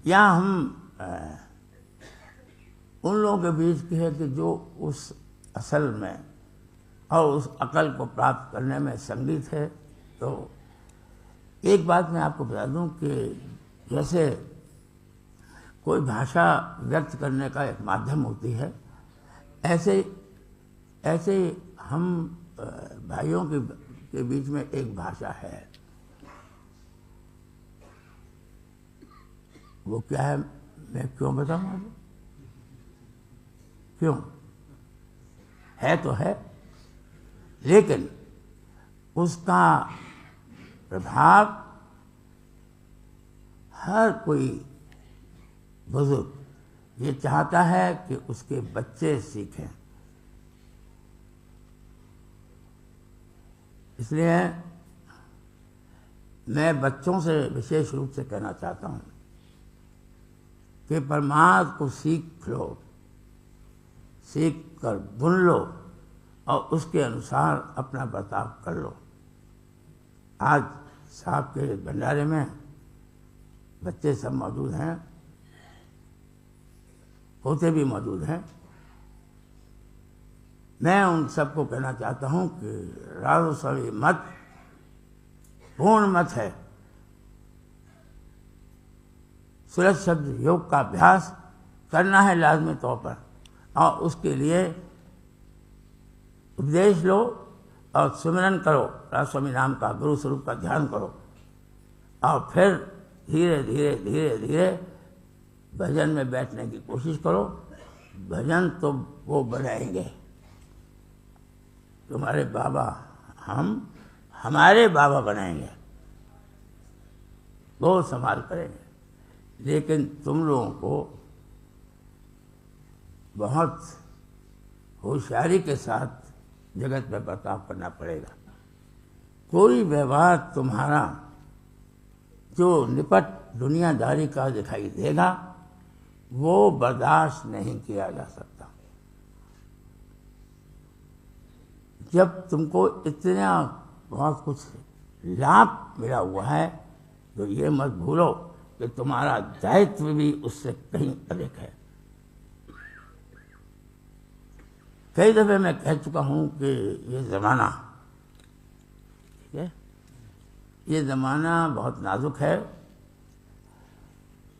या हम उन लोगों के बीच की है कि जो उस असल में और उस अकल को प्राप्त करने में संगीत है। तो एक बात मैं आपको बता दूं कि जैसे कोई भाषा व्यक्त करने का एक माध्यम होती है, ऐसे हम भाइयों के बीच में एक भाषा है। वो क्या है मैं क्यों बताऊं आपको? क्यों है तो है, लेकिन उसका प्रभाव हर कोई बुजुर्ग ये चाहता है कि उसके बच्चे सीखें। इसलिए मैं बच्चों से विशेष रूप से कहना चाहता हूं कि परमार्थ को सीख लो, सीख कर बुन लो और उसके अनुसार अपना बर्ताव कर लो। आज साहब के भंडारे में बच्चे सब मौजूद हैं, पोते भी मौजूद हैं। मैं उन सबको कहना चाहता हूं कि राजस्वी मत पूर्ण मत है। सूरज शब्द योग का अभ्यास करना है लाजमी तौर पर, और उसके लिए उपदेश लो और सुमिरन करो, राजस्वामी नाम का गुरु स्वरूप का ध्यान करो, और फिर धीरे धीरे धीरे धीरे भजन में बैठने की कोशिश करो। भजन तो वो बनाएंगे, तुम्हारे बाबा, हम हमारे बाबा बनाएंगे, वो संभाल करेंगे। लेकिन तुम लोगों को बहुत होशियारी के साथ जगत में बर्ताव करना पड़ेगा। कोई व्यवहार तुम्हारा जो निपट दुनियादारी का दिखाई देगा वो बर्दाश्त नहीं किया जा सकता। जब तुमको इतना बहुत कुछ लाभ मिला हुआ है तो ये मत भूलो कि तुम्हारा दायित्व भी उससे कहीं अधिक है। कई दफे मैं कह चुका हूं कि ये ज़माना, ठीक है, ये ज़माना बहुत नाजुक है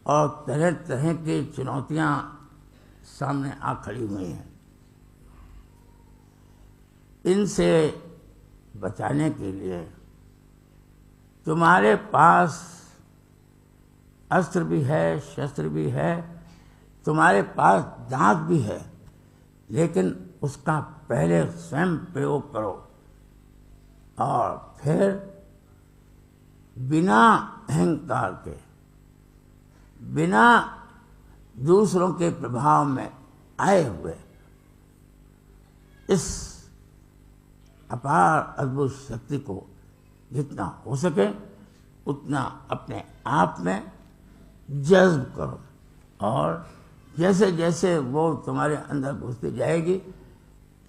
और तरह तरह की चुनौतियां सामने आ खड़ी हुई हैं। इनसे बचाने के लिए तुम्हारे पास अस्त्र भी है, शस्त्र भी है, तुम्हारे पास दांत भी है, लेकिन उसका पहले स्वयं प्रयोग करो और फिर बिना अहंकार के, बिना दूसरों के प्रभाव में आए हुए इस अपार अद्भुत शक्ति को जितना हो सके उतना अपने आप में जज्ब करो, और जैसे जैसे वो तुम्हारे अंदर घुसती जाएगी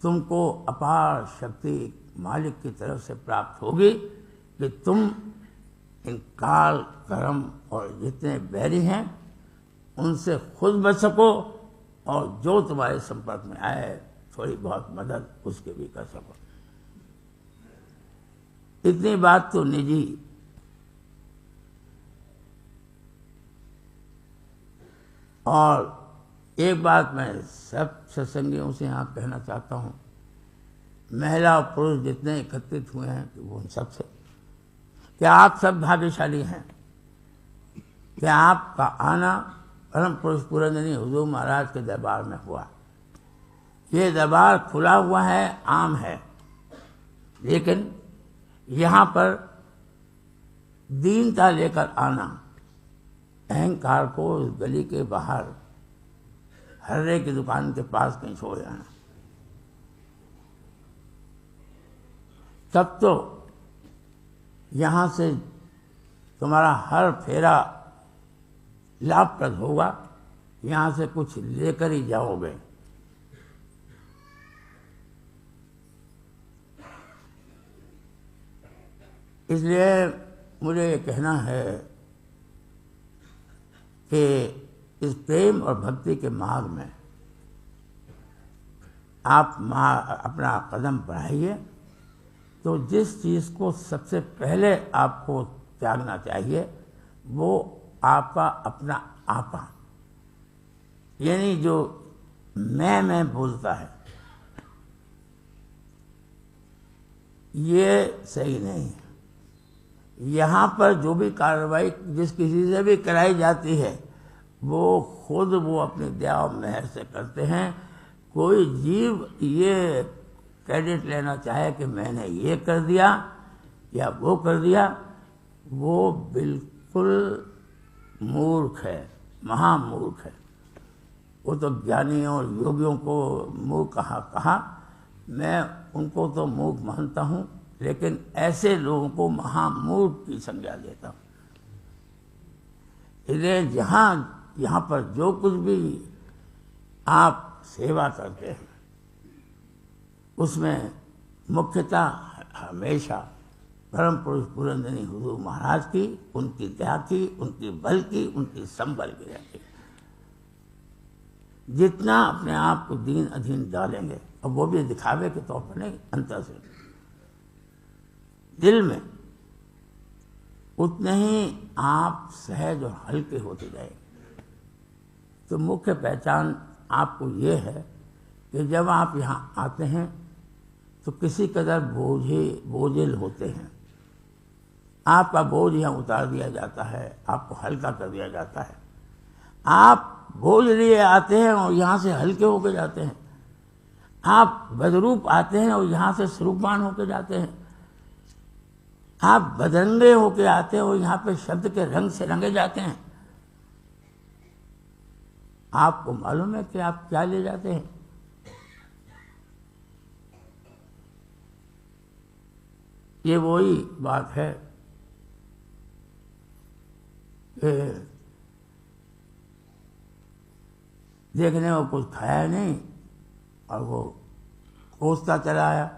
तुमको अपार शक्ति मालिक की तरफ से प्राप्त होगी कि तुम इन काल कर्म और जितने बैरी हैं उनसे खुद बच सको, और जो तुम्हारे संपर्क में आए थोड़ी बहुत मदद उसके भी कर सको। इतनी बात तो निजी और एक बात मैं सब सत्संगियों से यहाँ कहना चाहता हूँ, महिला और पुरुष जितने एकत्रित हुए हैं कि वो उन सब से, कि आप सब भाग्यशाली हैं कि आपका आना परम पुरुष पुरंदनी हुजूर महाराज के दरबार में हुआ। ये दरबार खुला हुआ है, आम है, लेकिन यहाँ पर दीनता लेकर आना, अहंकार को उस गली के बाहर हर्रे की दुकान के पास कहीं छोड़ जाना, तब तो यहाँ से तुम्हारा हर फेरा लाभप्रद होगा, यहाँ से कुछ लेकर ही जाओगे। इसलिए मुझे ये कहना है कि इस प्रेम और भक्ति के मार्ग में आप अपना कदम बढ़ाइए, तो जिस चीज़ को सबसे पहले आपको त्यागना चाहिए वो आपका अपना आपा, यानी जो मैं बोलता है, ये सही नहीं है। यहाँ पर जो भी कार्रवाई जिस किसी से भी कराई जाती है वो खुद वो अपनी दया और मेहर से करते हैं। कोई जीव ये क्रेडिट लेना चाहे कि मैंने ये कर दिया या वो कर दिया, वो बिल्कुल मूर्ख है, महामूर्ख है। वो तो ज्ञानियों और योगियों को मूर्ख कहा, मैं उनको तो मूर्ख मानता हूँ, लेकिन ऐसे लोगों को महामूर्ख की संज्ञा देता हूँ। इसलिए यहाँ पर जो कुछ भी आप सेवा करते हैं उसमें मुख्यतः हमेशा परम पुरुष पुरंदनी हुजूर महाराज की, उनकी दया की, उनकी बल की, उनकी संबल की रहती है। जितना अपने आप को दीन अधीन डालेंगे, और वो भी दिखावे के तौर पर नहीं, अंतर से दिल में, उतने ही आप सहज और हल्के होते जाएंगे। तो मुख्य पहचान आपको ये है कि जब आप यहाँ आते हैं तो किसी कदर बोझिल होते हैं, आपका बोझ यहाँ उतार दिया जाता है, आपको हल्का कर दिया जाता है। आप बोझ लिए आते हैं और यहाँ से हल्के होके जाते हैं। आप बदरूप आते हैं और यहाँ से स्वरूपवान होके जाते हैं। आप बदरंगे होके आते हैं और यहाँ पे शब्द के रंग से रंगे जाते हैं। आपको मालूम है कि आप क्या ले जाते हैं? ये वही बात है कि देखने को कुछ खाया नहीं और वो कोसता चला आया।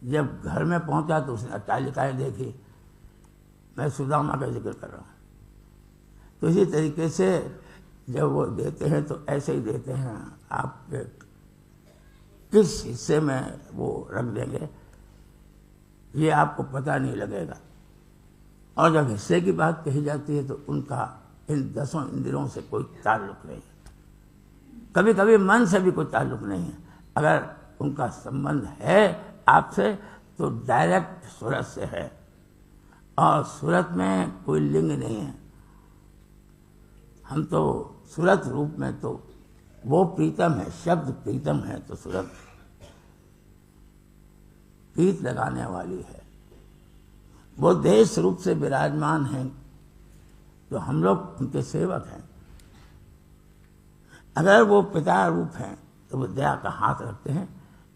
जब घर में पहुंचा तो उसने अट्टालिकाएं देखी। मैं सुदामा का जिक्र कर रहा हूँ। तो इसी तरीके से जब वो देते हैं तो ऐसे ही देते हैं, आपके किस हिस्से में वो रख देंगे ये आपको पता नहीं लगेगा। और जब हिस्से की बात कही जाती है तो उनका इन 10 इंद्रियों से कोई ताल्लुक नहीं है। कभी कभी मन से भी कोई ताल्लुक नहीं है। अगर उनका संबंध है आपसे तो डायरेक्ट सूरत से है, और सूरत में कोई लिंग नहीं है। हम तो सूरत रूप में तो वो प्रीतम है, शब्द प्रीतम है तो सूरत प्रीत लगाने वाली है। वो देश रूप से विराजमान हैं तो हम लोग उनके सेवक हैं। अगर वो पिता रूप हैं तो वो दया का हाथ रखते हैं,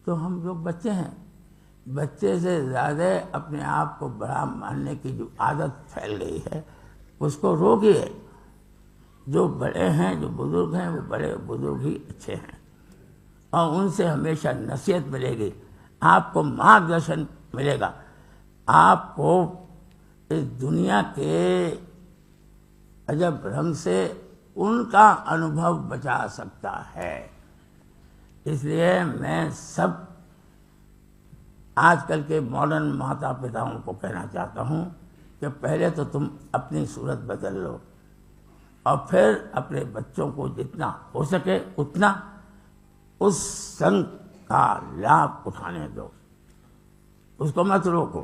तो हम लोग बच्चे हैं। बच्चे से ज़्यादा अपने आप को बड़ा मानने की जो आदत फैल गई है उसको रोकिए। जो बड़े हैं, जो बुजुर्ग हैं, वो बड़े बुजुर्ग ही अच्छे हैं और उनसे हमेशा नसीहत मिलेगी, आपको मार्गदर्शन मिलेगा। आपको इस दुनिया के अजब रंग से उनका अनुभव बचा सकता है। इसलिए मैं सब आजकल के मॉडर्न माता पिताओं को कहना चाहता हूँ कि पहले तो तुम अपनी सूरत बदल लो, और फिर अपने बच्चों को जितना हो सके उतना उस संग का लाभ उठाने दो, उसको मत रोको।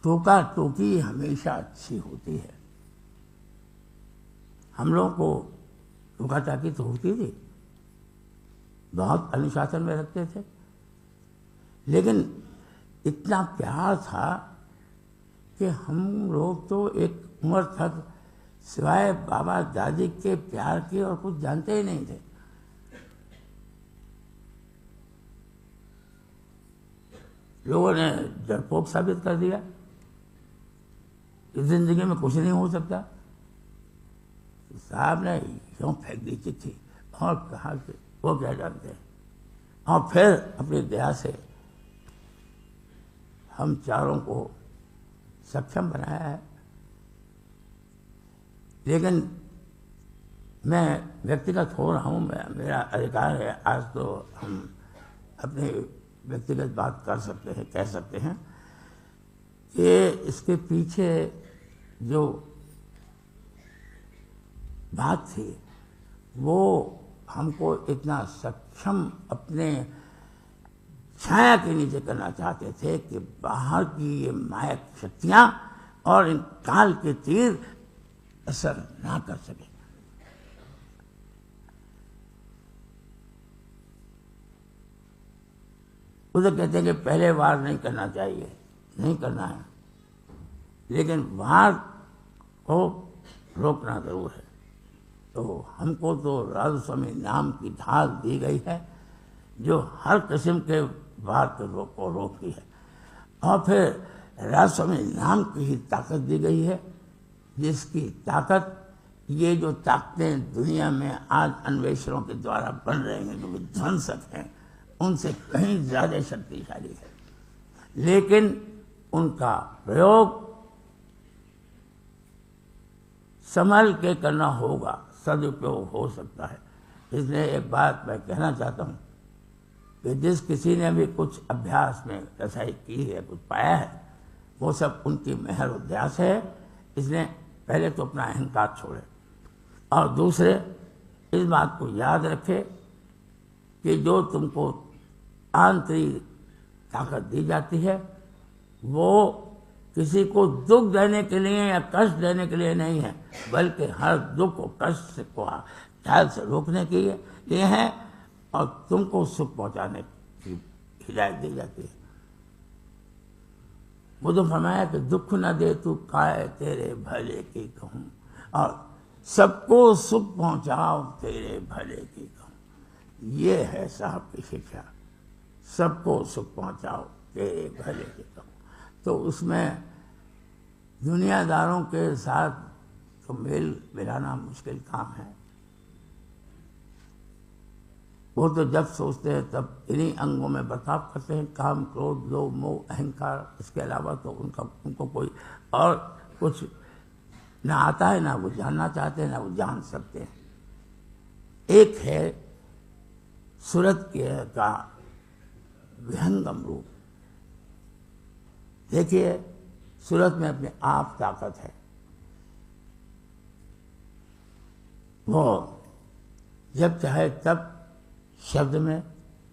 टोका टोकी हमेशा अच्छी होती है। हम लोगों को टोका टाकी तो होती थी, बहुत अनुशासन में रखते थे, लेकिन इतना प्यार था कि हम लोग तो एक उम्र तक सिवाय बाबा दादी के प्यार के और कुछ जानते ही नहीं थे। लोगों ने डरपोक साबित कर दिया कि जिंदगी में कुछ नहीं हो सकता। साहब ने यूं फेंक दी चिट्ठी और कहा कि वो क्या जानते हैं, और फिर अपनी दया से हम चारों को सक्षम बनाया है। लेकिन मैं व्यक्तिगत हो रहा हूँ, मेरा अधिकार है, आज तो हम अपनी व्यक्तिगत बात कर सकते हैं, कह सकते हैं कि इसके पीछे जो बात थी वो हमको इतना सक्षम अपने छाया के नीचे करना चाहते थे कि बाहर की ये मायक शक्तियां और इन काल के तीर असर ना कर सके। उधर कहते हैं कि पहले वार नहीं करना चाहिए, नहीं करना है, लेकिन वार को रोकना जरूर है। तो हमको तो राधा स्वामी नाम की ढाल दी गई है जो हर किस्म के वार को रोकती है, और फिर राधा स्वामी नाम की ही ताकत दी गई है, जिसकी ताकत ये जो ताकतें दुनिया में आज अन्वेषणों के द्वारा बन रहे हैं, जो विध्वंसक हैं, उनसे कहीं ज्यादा शक्तिशाली है। लेकिन उनका प्रयोग संभल के करना होगा, सदुपयोग हो सकता है। इसलिए एक बात मैं कहना चाहता हूँ कि जिस किसी ने भी कुछ अभ्यास में रसाई की है, कुछ पाया है, वो सब उनकी मेहर उद्यास है। इसलिए पहले तो अपना अहंकार छोड़े, और दूसरे इस बात को याद रखे कि जो तुमको आंतरिक ताकत दी जाती है वो किसी को दुख देने के लिए या कष्ट देने के लिए नहीं है, बल्कि हर दुख और कष्ट को ख्याल से रोकने के लिए है, और तुमको सुख पहुंचाने की हिदायत दी जाती है। वो तो फरमाया कि दुख न दे तू काय तेरे भले की कहूँ, और सबको सुख पहुंचाओ तेरे भले की कहूँ। ये है साहब की शिक्षा, सबको सुख पहुंचाओ तेरे भले की कहूँ। तो उसमें दुनियादारों के साथ तो मेल मिलाना मुश्किल काम है। वो तो जब सोचते हैं तब इन्हीं अंगों में बर्ताव करते हैं, काम, क्रोध, लोभ, मोह, अहंकार। इसके अलावा तो उनको कोई और कुछ ना आता है, ना वो जानना चाहते हैं, ना वो जान सकते हैं। एक है सूरत का विहंगम रूप। देखिए, सूरत में अपने आप ताकत है। वो जब चाहे तब शब्द में,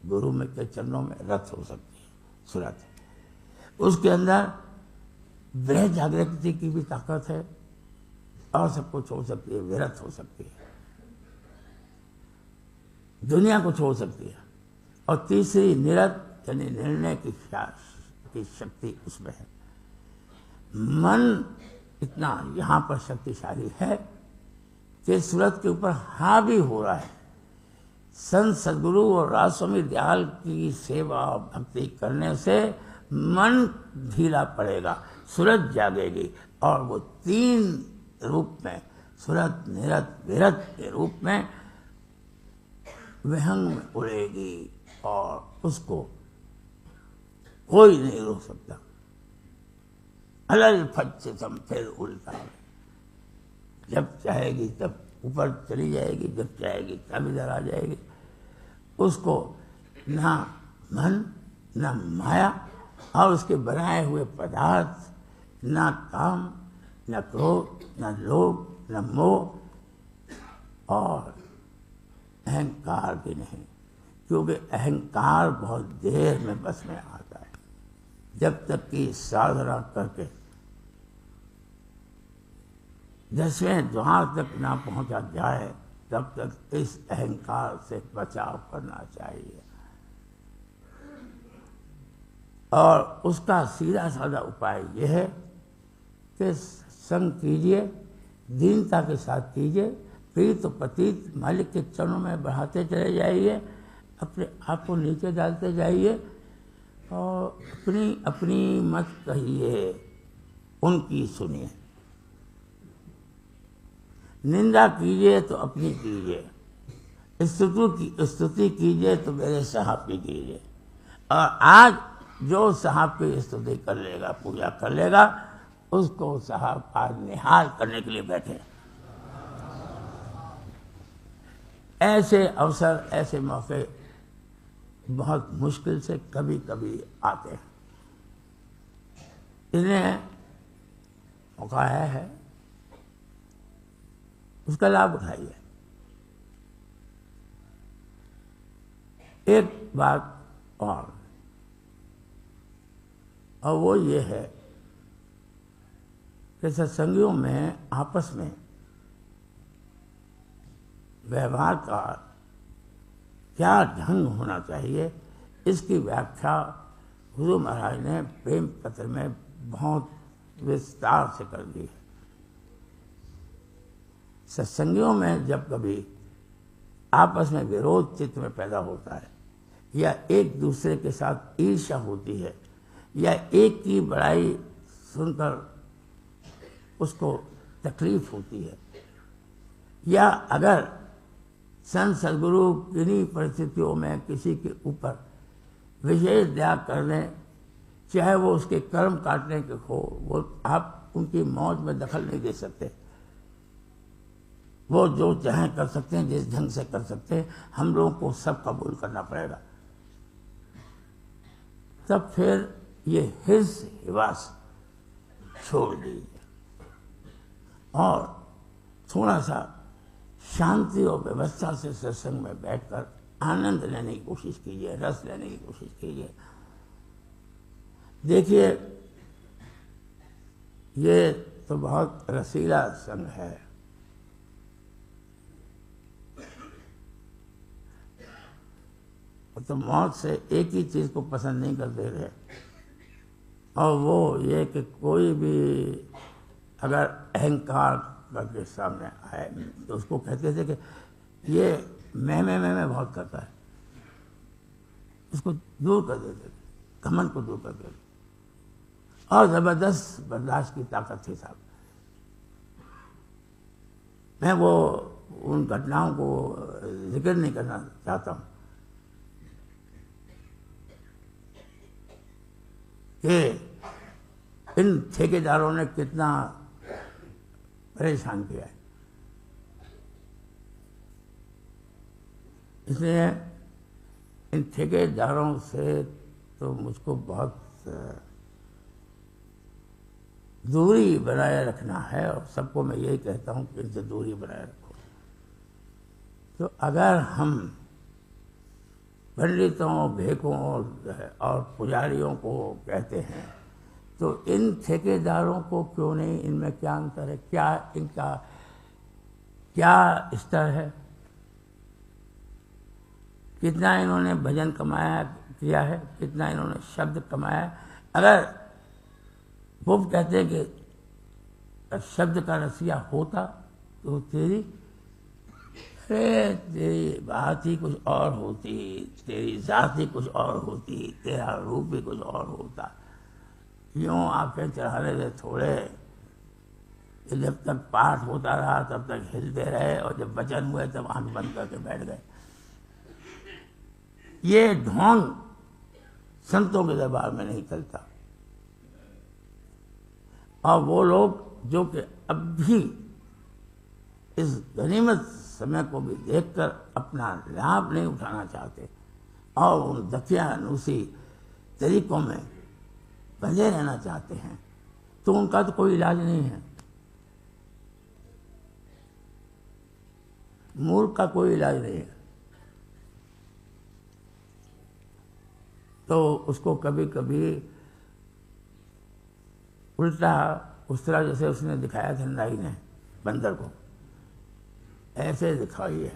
गुरु में के चरणों में रत हो सकती है सूरत। उसके अंदर वह जागृति की भी ताकत है, और सब कुछ हो सकती है, विरत हो सकती है, दुनिया को छोड़ सकती है। और तीसरी निरत यानी निर्णय की शक्ति उसमें है। मन इतना यहां पर शक्तिशाली है कि सूरत के ऊपर हावी हो रहा है। संत सदगुरु और राज स्वामी दयाल की सेवा और भक्ति करने से मन ढीला पड़ेगा, सूरत जागेगी, और वो तीन रूप में, सूरत, निरत, विरत के रूप में विहंग में उड़ेगी, और उसको कोई नहीं रोक सकता। अलल फट से सम फिर उल्टा, जब चाहेगी तब ऊपर चली जाएगी, जब चाहेगी तब इधर आ जाएगी। उसको ना मन, ना माया और उसके बनाए हुए पदार्थ, ना काम, न क्रोध, न लोभ, न मोह और अहंकार भी नहीं, क्योंकि अहंकार बहुत देर में बस में आता है। जब तक कि साधना करके 10वें द्वार तक ना पहुंचा जाए तब तक इस अहंकार से बचाव करना चाहिए। और उसका सीधा साधा उपाय यह है कि संग कीजिए, दीनता के साथ कीजिए, प्रीत तो पतित मालिक के चरणों में बढ़ाते चले जाइए, अपने आप को नीचे डालते जाइए और अपनी अपनी मत कहिए, उनकी सुनिए। निंदा कीजिए तो अपनी कीजिए, स्तुति कीजिए तो मेरे साहब की कीजिए। और आज जो साहब की स्तुति कर लेगा, पूजा कर लेगा, उसको साहब आज निहाल करने के लिए बैठे। ऐसे अवसर, ऐसे मौके बहुत मुश्किल से कभी कभी आते हैं। इन्हें मौका है, उसका लाभ उठाइए। एक बात और वो ये है कि सत्संगियों में आपस में व्यवहार का क्या ढंग होना चाहिए, इसकी व्याख्या गुरु महाराज ने प्रेम पत्र में बहुत विस्तार से कर दी है। सत्संगियों में जब कभी आपस में विरोध चित्त में पैदा होता है, या एक दूसरे के साथ ईर्ष्या होती है, या एक की बड़ाई सुनकर उसको तकलीफ होती है, या अगर संत सद्गुरु किन्हीं परिस्थितियों में किसी के ऊपर विशेष दया कर लें, चाहे वो उसके कर्म काटने के हो, वो आप उनकी मौत में दखल नहीं दे सकते। वो जो चाहें कर सकते हैं, जिस ढंग से कर सकते हैं, हम लोगों को सब कबूल करना पड़ेगा। तब फिर ये हिर्स हिवास छोड़ दीजिए और थोड़ा सा शांति और व्यवस्था से सत्संग में बैठकर आनंद लेने की कोशिश कीजिए, रस लेने की कोशिश कीजिए। देखिए, ये तो बहुत रसीला संग है। तो मौत से एक ही चीज को पसंद नहीं कर दे रहे, और वो ये कि कोई भी अगर अहंकार करके सामने आए तो उसको कहते थे कि ये मैं बहुत करता है, उसको दूर कर देते थे, घमंड को दूर कर देते, और जबरदस्त बर्दाश्त की ताकत थी साहब। मैं वो उन घटनाओं को जिक्र नहीं करना चाहता हूँ कि इन ठेकेदारों ने कितना परेशान किया है। इसलिए इन ठेकेदारों से तो मुझको बहुत दूरी बनाए रखना है, और सबको मैं यही कहता हूँ कि इनसे दूरी बनाए रखो। तो अगर हम पंडितों, भेकों और पुजारियों को कहते हैं, तो इन ठेकेदारों को क्यों नहीं, इनमें क्या अंतर है, क्या इनका क्या स्तर है, कितना इन्होंने भजन कमाया किया है, कितना इन्होंने शब्द कमाया। अगर वो कहते हैं कि शब्द का रसिया होता तो तेरी बात ही कुछ और होती, तेरी जात ही कुछ और होती, तेरा रूप ही कुछ और होता। यूँ आंखें चढ़ा रहे थोड़े, जब तक पाठ होता रहा तब तक हिलते रहे, और जब वचन हुए तब आंख बंद करके बैठ गए। ये ढोंग संतों के दरबार में नहीं चलता। और वो लोग जो कि अब भी इस गनीमत समय को भी देखकर अपना लाभ नहीं उठाना चाहते और उन दकियानूसी तरीकों में बंधे रहना चाहते हैं, तो उनका तो कोई इलाज नहीं है। मूर्ख का कोई इलाज नहीं है। तो उसको कभी कभी उल्टा उस तरह जैसे उसने दिखाया था नाई ने बंदर को, ऐसे दिखाइए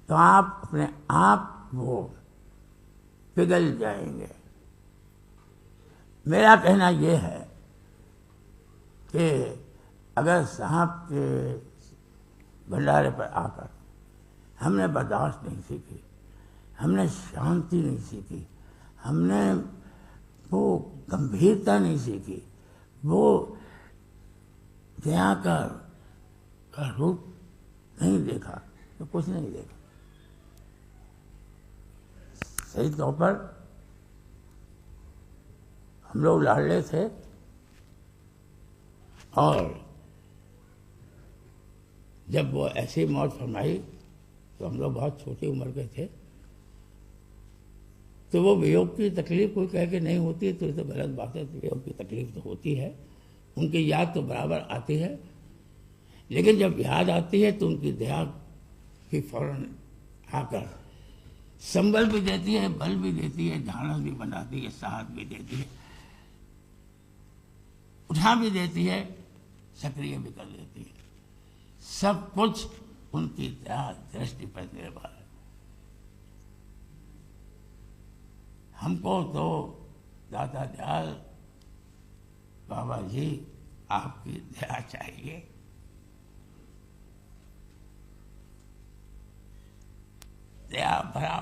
तो आप अपने आप वो पिघल जाएंगे। मेरा कहना यह है कि अगर सांप के भंडारे पर आकर हमने बर्दाश्त नहीं सीखी, हमने शांति नहीं सीखी, हमने वो गंभीरता नहीं सीखी, वो दया का रूप नहीं देखा, तो कुछ नहीं देखा। सही तौर पर हम लोग लाडले थे और जब वो ऐसी मौत फरमाई तो हम लोग बहुत छोटी उम्र के थे। तो वो वियोग की तकलीफ कोई कह के नहीं होती तो ये तो गलत बात है। वियोग की तकलीफ तो होती है, उनकी याद तो बराबर आती है, लेकिन जब याद आती है तो उनकी दया भी फौरन आकर संबल भी देती है, बल भी देती है, ढांढस भी बनाती है, साहस भी देती है, उठा भी देती है, सक्रिय भी कर देती है। सब कुछ उनकी दया दृष्टि पर निर्भर है। हमको तो दादा दयाल बाबा जी आपकी दया चाहिए। दया भरा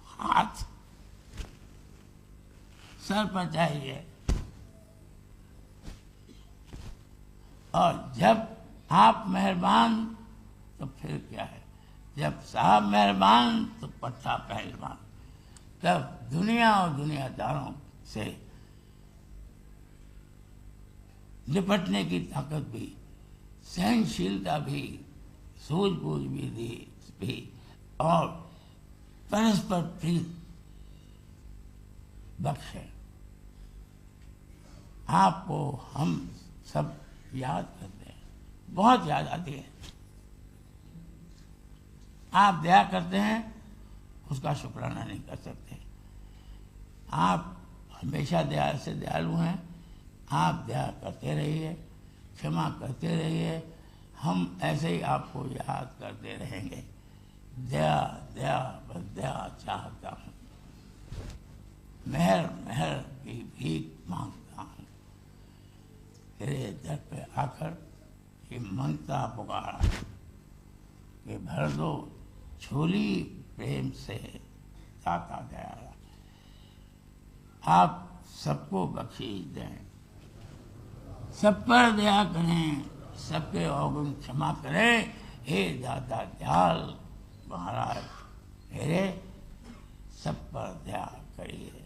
हाथ सर पर चाहिए, और जब आप मेहरबान तो फिर क्या है, जब साहब मेहरबान तो पट्टा पहलवान। तब दुनिया और दुनियादारों से निपटने की ताकत भी, सहनशीलता भी, सूझबूझ भी और परस्पर प्रीत बख्शे। आपको हम सब याद करते हैं, बहुत याद आती है। आप दया करते हैं, उसका शुक्राना नहीं कर सकते। आप हमेशा दया से दयालु हैं, आप दया करते रहिए, क्षमा करते रहिए, हम ऐसे ही आपको याद करते रहेंगे। दया दया बस दया चाहता हूँ, मेहर मेहर की भीख मांगता हूँ। तेरे दर पे आकर ये मांगता पुकारा कि भर दो झोली प्रेम से दाता दयाला। आप सबको बख्शीश दें, सब पर दया करें, सबके अवगुण क्षमा करें। हे दाता दयाल महाराज मेरे, सब पर दया करिए।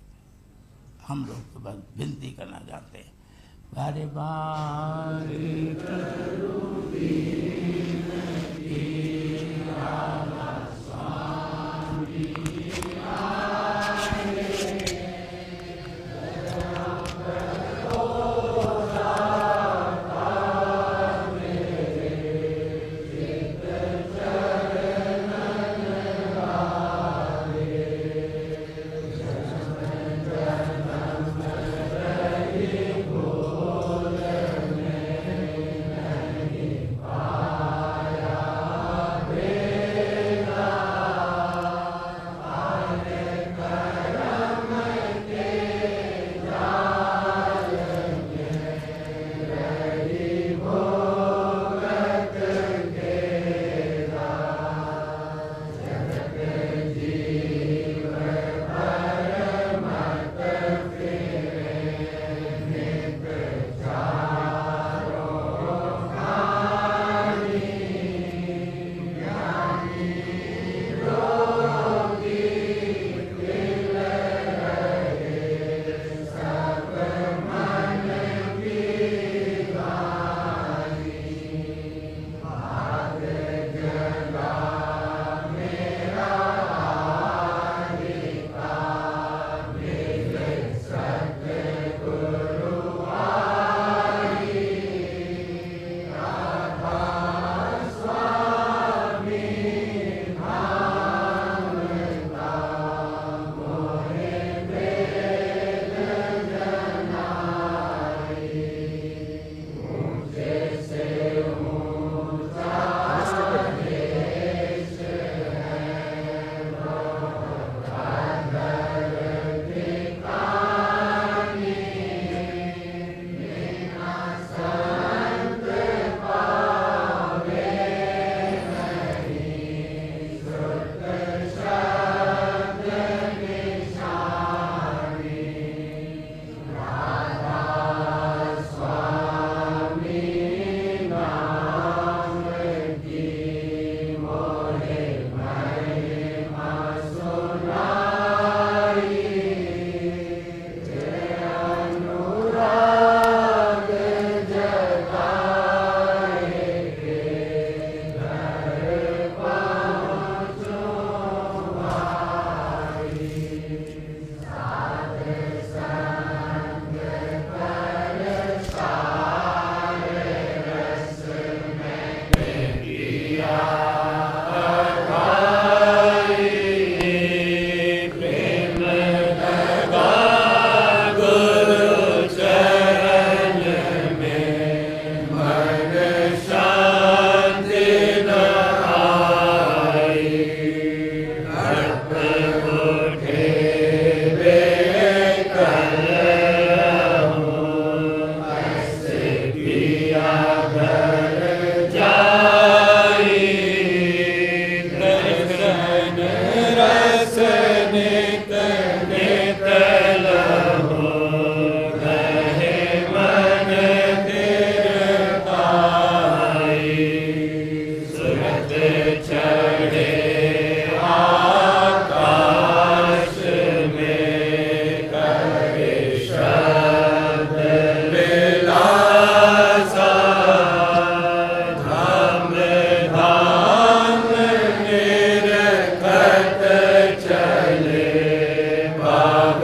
हम लोग तो बस विनती करना चाहते हैं, बारे बारे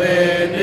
आवे